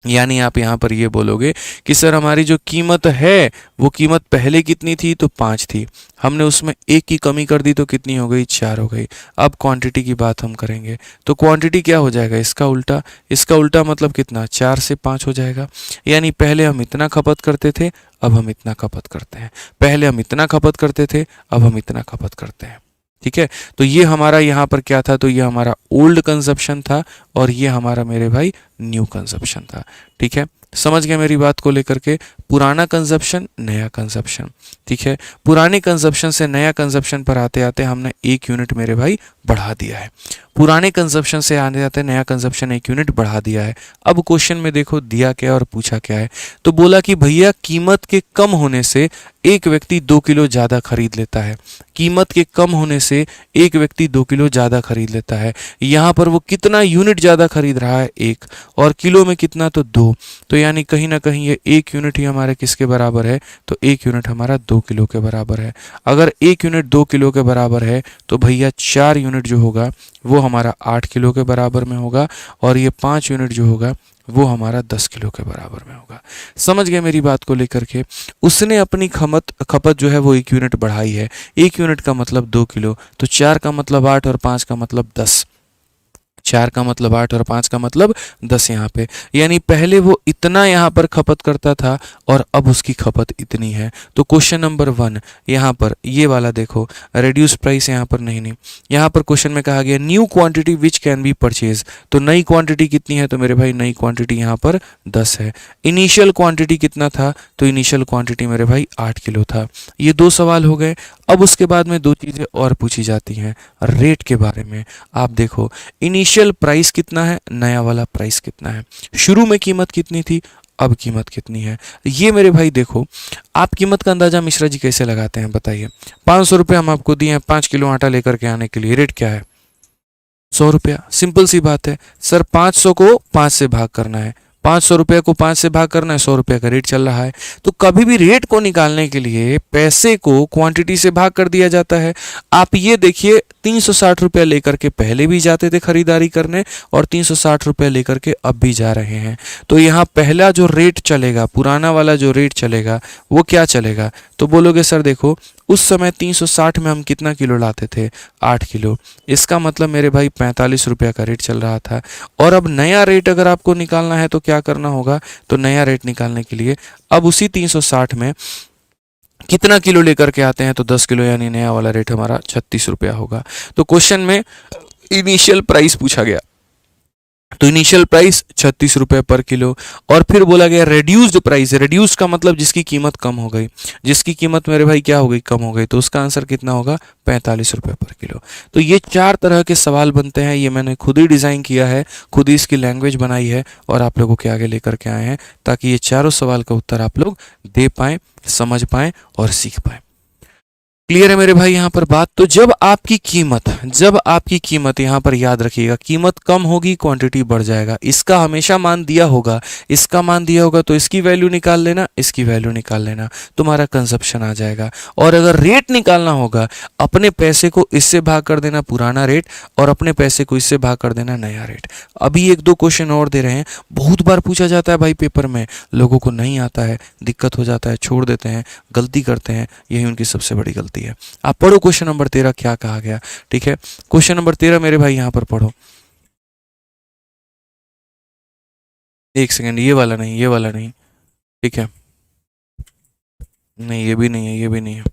यानी आप यहाँ पर ये बोलोगे कि सर हमारी जो कीमत है वो कीमत पहले कितनी थी, तो 5 थी, हमने उसमें 1 की कमी कर दी तो कितनी हो गई, 4 हो गई। अब क्वांटिटी की बात हम करेंगे तो क्वांटिटी क्या हो जाएगा, इसका उल्टा। इसका उल्टा मतलब कितना, 4 से 5 हो जाएगा। यानी पहले हम इतना खपत करते थे, अब हम इतना खपत करते हैं। पहले हम इतना खपत करते थे, अब हम इतना खपत करते हैं। ठीक है, तो ये हमारा यहाँ पर क्या था, तो ये हमारा ओल्ड कंजप्शन था और ये हमारा मेरे भाई न्यू कंजप्शन था। ठीक है, समझ गए मेरी बात को लेकर के। पुराना कंजप्शन, नया कंजप्शन। ठीक है, पुराने कंजप्शन से नया कंजप्शन पर आते आते हमने 1 यूनिट मेरे भाई बढ़ा दिया है। पुराने कंजप्शन से आने आते नया कंजप्शन 1 यूनिट बढ़ा दिया है। अब क्वेश्चन में देखो दिया क्या और पूछा क्या है। तो बोला कि भैया कीमत के कम होने से एक व्यक्ति 2 किलो ज़्यादा खरीद लेता है। कीमत के कम होने से एक व्यक्ति 2 किलो ज़्यादा खरीद लेता है। यहाँ पर वो कितना यूनिट ज़्यादा खरीद रहा है, 1, और किलो में कितना, तो 2। तो यानी कहीं ना कहीं ये 1 यूनिट ही हमारे किसके बराबर है, तो 1 यूनिट हमारा 2 किलो के बराबर है। अगर 1 यूनिट 2 किलो के बराबर है तो भैया 4 यूनिट जो होगा वो हमारा 8 किलो के बराबर में होगा, और ये 5 यूनिट जो होगा वो हमारा 10 किलो के बराबर में होगा। समझ गए मेरी बात को लेकर के। उसने अपनी खपत जो है वो 1 यूनिट बढ़ाई है। 1 यूनिट का मतलब 2 किलो, तो 4 का मतलब 8 और 5 का मतलब 10। 4 का मतलब 8 और 5 का मतलब 10 यहाँ पे। यानी पहले वो इतना यहाँ पर खपत करता था और अब उसकी खपत इतनी है। तो क्वेश्चन नंबर 1 यहाँ पर ये वाला देखो, रिड्यूस प्राइस यहाँ पर नहीं, यहाँ पर क्वेश्चन में कहा गया new quantity which can be purchase. तो नई क्वांटिटी कितनी है, तो मेरे भाई नई क्वांटिटी यहाँ पर 10 है। इनिशियल क्वांटिटी कितना था, तो इनिशियल क्वांटिटी मेरे भाई 8 किलो था। ये 2 सवाल हो गए। अब उसके बाद में 2 चीज़ें और पूछी जाती हैं रेट के बारे में। आप देखो इनिशियल प्राइस कितना है, नया वाला प्राइस कितना है, शुरू में कीमत कितनी थी, अब कीमत कितनी है। ये मेरे भाई देखो, आप कीमत का अंदाजा मिश्रा जी कैसे लगाते हैं बताइए। 500 रुपये हम आपको दिए हैं 5 किलो आटा लेकर के आने के लिए, रेट क्या है 100 रुपया। सिंपल सी बात है सर, 500 को 5 से भाग करना है, 500 रुपये को 5 से भाग करना है, 100 रुपये का रेट चल रहा है। तो कभी भी रेट को निकालने के लिए पैसे को क्वांटिटी से भाग कर दिया जाता है। आप ये देखिए 360 रुपये लेकर के पहले भी जाते थे खरीदारी करने और 360 रुपये लेकर के अब भी जा रहे हैं। तो यहाँ पहला जो रेट चलेगा, पुराना वाला जो रेट चलेगा वो क्या चलेगा, तो बोलोगे सर देखो उस समय 360 में हम कितना किलो लाते थे 8 किलो, इसका मतलब मेरे भाई 45 रुपये का रेट चल रहा था। और अब नया रेट अगर आपको निकालना है तो क्या करना होगा, तो नया रेट निकालने के लिए अब उसी 360 में कितना किलो लेकर के आते हैं, तो 10 किलो, यानी नया वाला रेट हमारा 36 रुपया होगा। तो क्वेश्चन में इनिशियल प्राइस पूछा गया, तो इनिशियल प्राइस 36 रुपये पर किलो। और फिर बोला गया रेड्यूस्ड प्राइस, रेड्यूस्ड का मतलब जिसकी कीमत कम हो गई, जिसकी कीमत मेरे भाई क्या हो गई, कम हो गई, तो उसका आंसर कितना होगा 45 रुपये पर किलो। तो ये 4 तरह के सवाल बनते हैं, ये मैंने खुद ही डिज़ाइन किया है, खुद ही इसकी लैंग्वेज बनाई है और आप लोगों के आगे लेकर के आए हैं, ताकि ये चारों सवाल का उत्तर आप लोग दे पाएँ, समझ पाएँ और सीख पाएँ। क्लियर है मेरे भाई यहाँ पर बात। तो जब आपकी कीमत यहाँ पर याद रखिएगा, कीमत कम होगी क्वांटिटी बढ़ जाएगा, इसका हमेशा मान दिया होगा, इसका मान दिया होगा तो इसकी वैल्यू निकाल लेना, इसकी वैल्यू निकाल लेना, तुम्हारा कंजप्शन आ जाएगा। और अगर रेट निकालना होगा, अपने पैसे को इससे भाग कर देना पुराना रेट और अपने पैसे को इससे भाग कर देना नया रेट। अभी 1-2 क्वेश्चन और दे रहे हैं, बहुत बार पूछा जाता है भाई पेपर में, लोगों को नहीं आता है, दिक्कत हो जाता है, छोड़ देते हैं, गलती करते हैं, यही उनकी सबसे बड़ी गलती है। आप पढ़ो क्वेश्चन नंबर 13 क्या कहा गया, ठीक है। क्वेश्चन नंबर 13 मेरे भाई यहां पर पढ़ो, एक सेकंड, ये वाला नहीं, ये वाला नहीं, ठीक है, नहीं ये भी नहीं है, ये भी नहीं है,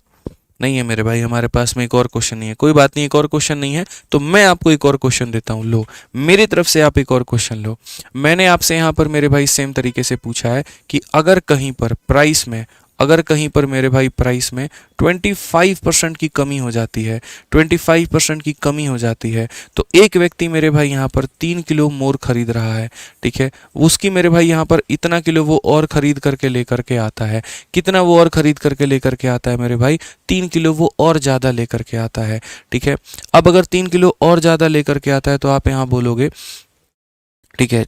नहीं है मेरे भाई, हमारे पास में एक और क्वेश्चन नहीं है। कोई बात नहीं, एक और क्वेश्चन नहीं है तो मैं आपको एक और क्वेश्चन देता हूं, लो मेरी तरफ से आप एक और क्वेश्चन लो। मैंने आपसे यहां पर मेरे भाई सेम तरीके से पूछा है कि अगर कहीं पर प्राइस में, अगर कहीं पर मेरे भाई प्राइस में 25% की कमी हो जाती है, 25% की कमी हो जाती है, तो एक व्यक्ति मेरे भाई यहाँ पर 3 किलो मोर खरीद रहा है, ठीक है, उसकी मेरे भाई यहाँ पर इतना किलो वो और खरीद करके लेकर के आता है। कितना वो और खरीद करके लेकर के आता है मेरे भाई, 3 किलो वो और ज़्यादा लेकर के आता है, ठीक है। अब अगर 3 किलो और ज़्यादा लेकर के आता है तो आप यहाँ बोलोगे, ठीक है,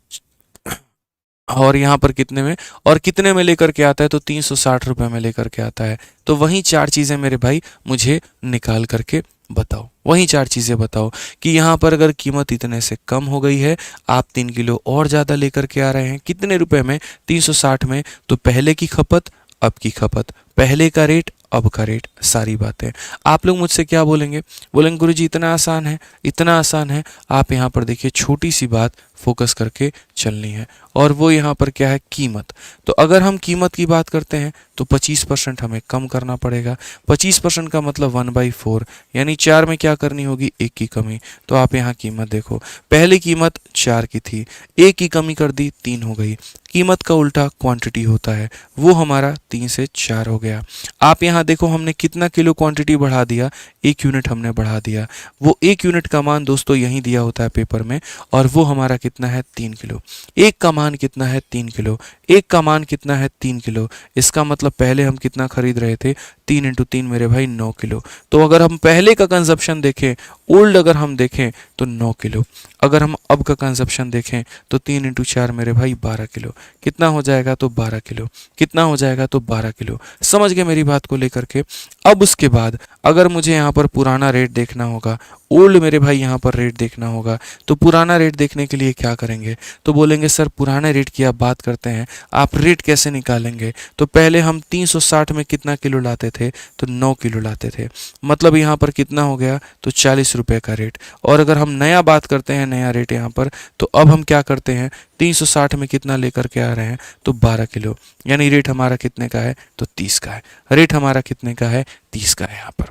और यहाँ पर कितने में, और कितने में लेकर के आता है, तो 360 रुपये में लेकर के आता है। तो वही 4 चीज़ें मेरे भाई मुझे निकाल करके बताओ, वही 4 चीज़ें बताओ कि यहाँ पर अगर कीमत इतने से कम हो गई है, आप 3 किलो और ज़्यादा लेकर के आ रहे हैं, कितने रुपए में, 360 में, तो पहले की खपत अब की खपत, पहले का रेट अब का रेट, सारी बातें। आप लोग मुझसे क्या बोलेंगे, बोलेंगे गुरुजी इतना आसान है, इतना आसान है। आप यहाँ पर देखिए छोटी सी बात फोकस करके चलनी है, और वो यहाँ पर क्या है, कीमत। तो अगर हम कीमत की बात करते हैं तो 25% हमें कम करना पड़ेगा। 25% का मतलब 1/4, यानी 4 में क्या करनी होगी, 1 की कमी। तो आप यहाँ कीमत देखो, पहली कीमत 4 की थी, 1 की कमी कर दी, 3 हो गई। कीमत का उल्टा क्वांटिटी होता है, वो हमारा 3 से 4 हो गया। आप यहाँ देखो हमने कितना किलो क्वांटिटी बढ़ा दिया, 1 यूनिट हमने बढ़ा दिया। वो 1 यूनिट का मान दोस्तों यहीं दिया होता है पेपर में, और वो हमारा कितना है, 3 किलो। 1 का मान कितना है, 3 किलो। 1 का मान कितना है, 3 किलो। इसका मतलब पहले हम कितना खरीद रहे थे, 3 × 3 मेरे भाई 9 किलो। तो अगर हम पहले का कंजप्शन देखें, ओल्ड अगर हम देखें तो 9 किलो। अगर हम अब का कंजप्शन देखें तो 3 × 4 मेरे भाई 12 किलो। कितना हो जाएगा, तो 12 किलो। कितना हो जाएगा, तो 12 किलो। समझ गए मेरी बात को लेकर के। अब उसके बाद अगर मुझे यहाँ पर पुराना रेट देखना होगा, ओल्ड मेरे भाई यहाँ पर रेट देखना होगा, तो पुराना रेट देखने के लिए क्या करेंगे, तो बोलेंगे सर पुराने रेट की आप बात करते हैं, आप रेट कैसे निकालेंगे। तो पहले हम 360 में कितना किलो लाते थे, तो 9 किलो लाते थे। मतलब यहाँ पर कितना हो गया, तो 40 रुपये का रेट। और अगर हम नया बात करते हैं, नया रेट यहाँ पर, तो अब हम क्या करते हैं, 360 में कितना लेकर के आ रहे हैं, तो 12 किलो, यानी रेट हमारा कितने का है, तो 30 का है। रेट हमारा कितने का है, 30 का है यहाँ पर।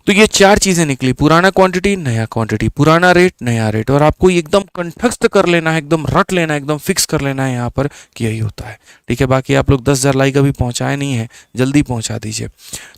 तो ये चार चीजें निकली, पुराना क्वांटिटी नया क्वांटिटी, पुराना रेट नया रेट, और आपको एकदम कंठस्थ कर लेना है, एकदम रट लेना है, एकदम फिक्स कर लेना है यहाँ पर कि यही होता है। ठीक है, बाकी आप लोग 10,000 लाइक अभी पहुंचाए नहीं है, जल्दी पहुंचा दीजिए।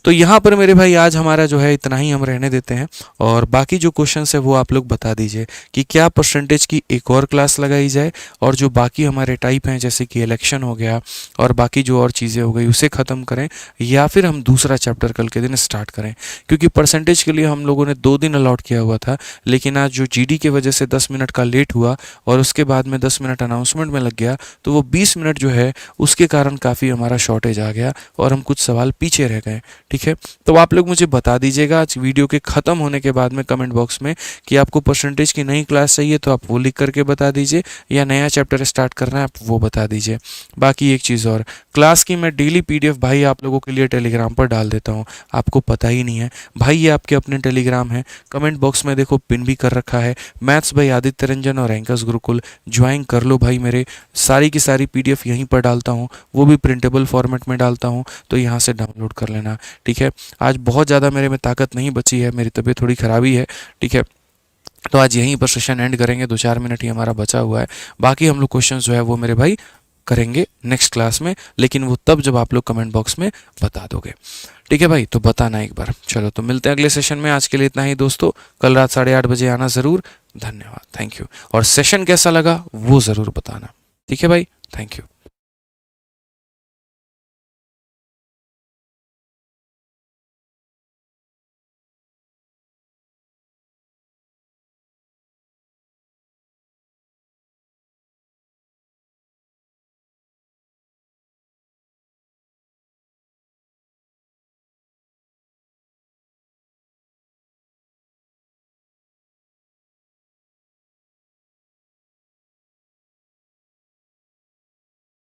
तो यहाँ पर मेरे भाई आज हमारा जो है इतना ही हम रहने देते हैं, और बाकी जो क्वेश्चन है वो आप लोग बता दीजिए कि क्या परसेंटेज की एक और क्लास लगाई जाए, और जो बाकी हमारे टाइप हैं जैसे कि इलेक्शन हो गया और बाकी जो और चीज़ें हो गई उसे ख़त्म करें, या फिर हम दूसरा चैप्टर कल के दिन स्टार्ट करें। क्योंकि परसेंटेज के लिए हम लोगों ने 2 दिन अलॉट किया हुआ था, लेकिन आज जो जीडी की वजह से 10 मिनट का लेट हुआ और उसके बाद में 10 मिनट अनाउंसमेंट में लग गया, तो वो 20 मिनट जो है उसके कारण काफ़ी हमारा शॉर्टेज आ गया और हम कुछ सवाल पीछे रह गए। ठीक है, तो आप लोग मुझे बता दीजिएगा आज वीडियो के ख़त्म होने के बाद में कमेंट बॉक्स में कि आपको परसेंटेज की नई क्लास चाहिए तो आप वो लिख करके बता दीजिए, या नया चैप्टर स्टार्ट करना है आप वो बता दीजिए। बाकी एक चीज़ और, क्लास की मैं डेली पीडीएफ भाई आप लोगों के लिए टेलीग्राम पर डाल देता हूँ, आपको पता ही नहीं है भाई, ये आपके अपने टेलीग्राम है, कमेंट बॉक्स में देखो पिन भी कर रखा है, मैथ्स भाई आदित्य रंजन और एंकर्स गुरुकुल, ज्वाइन कर लो भाई। मेरे सारी की सारी पीडीएफ यहीं पर डालता हूँ, वो भी प्रिंटेबल फॉर्मेट में डालता हूँ, तो यहाँ से डाउनलोड कर लेना। ठीक है, आज बहुत ज़्यादा मेरे में ताकत नहीं बची है, मेरी तबीयत थोड़ी ख़राबी है। ठीक है, तो आज यहीं पर सेशन एंड करेंगे, 2-4 मिनट ही हमारा बचा हुआ है, बाकी हम लोग क्वेश्चन जो है वो मेरे भाई करेंगे नेक्स्ट क्लास में, लेकिन वो तब जब आप लोग कमेंट बॉक्स में बता दोगे। ठीक है भाई, तो बताना एक बार। चलो तो मिलते हैं अगले सेशन में, आज के लिए इतना ही दोस्तों, कल रात 8:30 बजे आना ज़रूर। धन्यवाद, थैंक यू, और सेशन कैसा लगा वो ज़रूर बताना। ठीक है भाई, थैंक यू।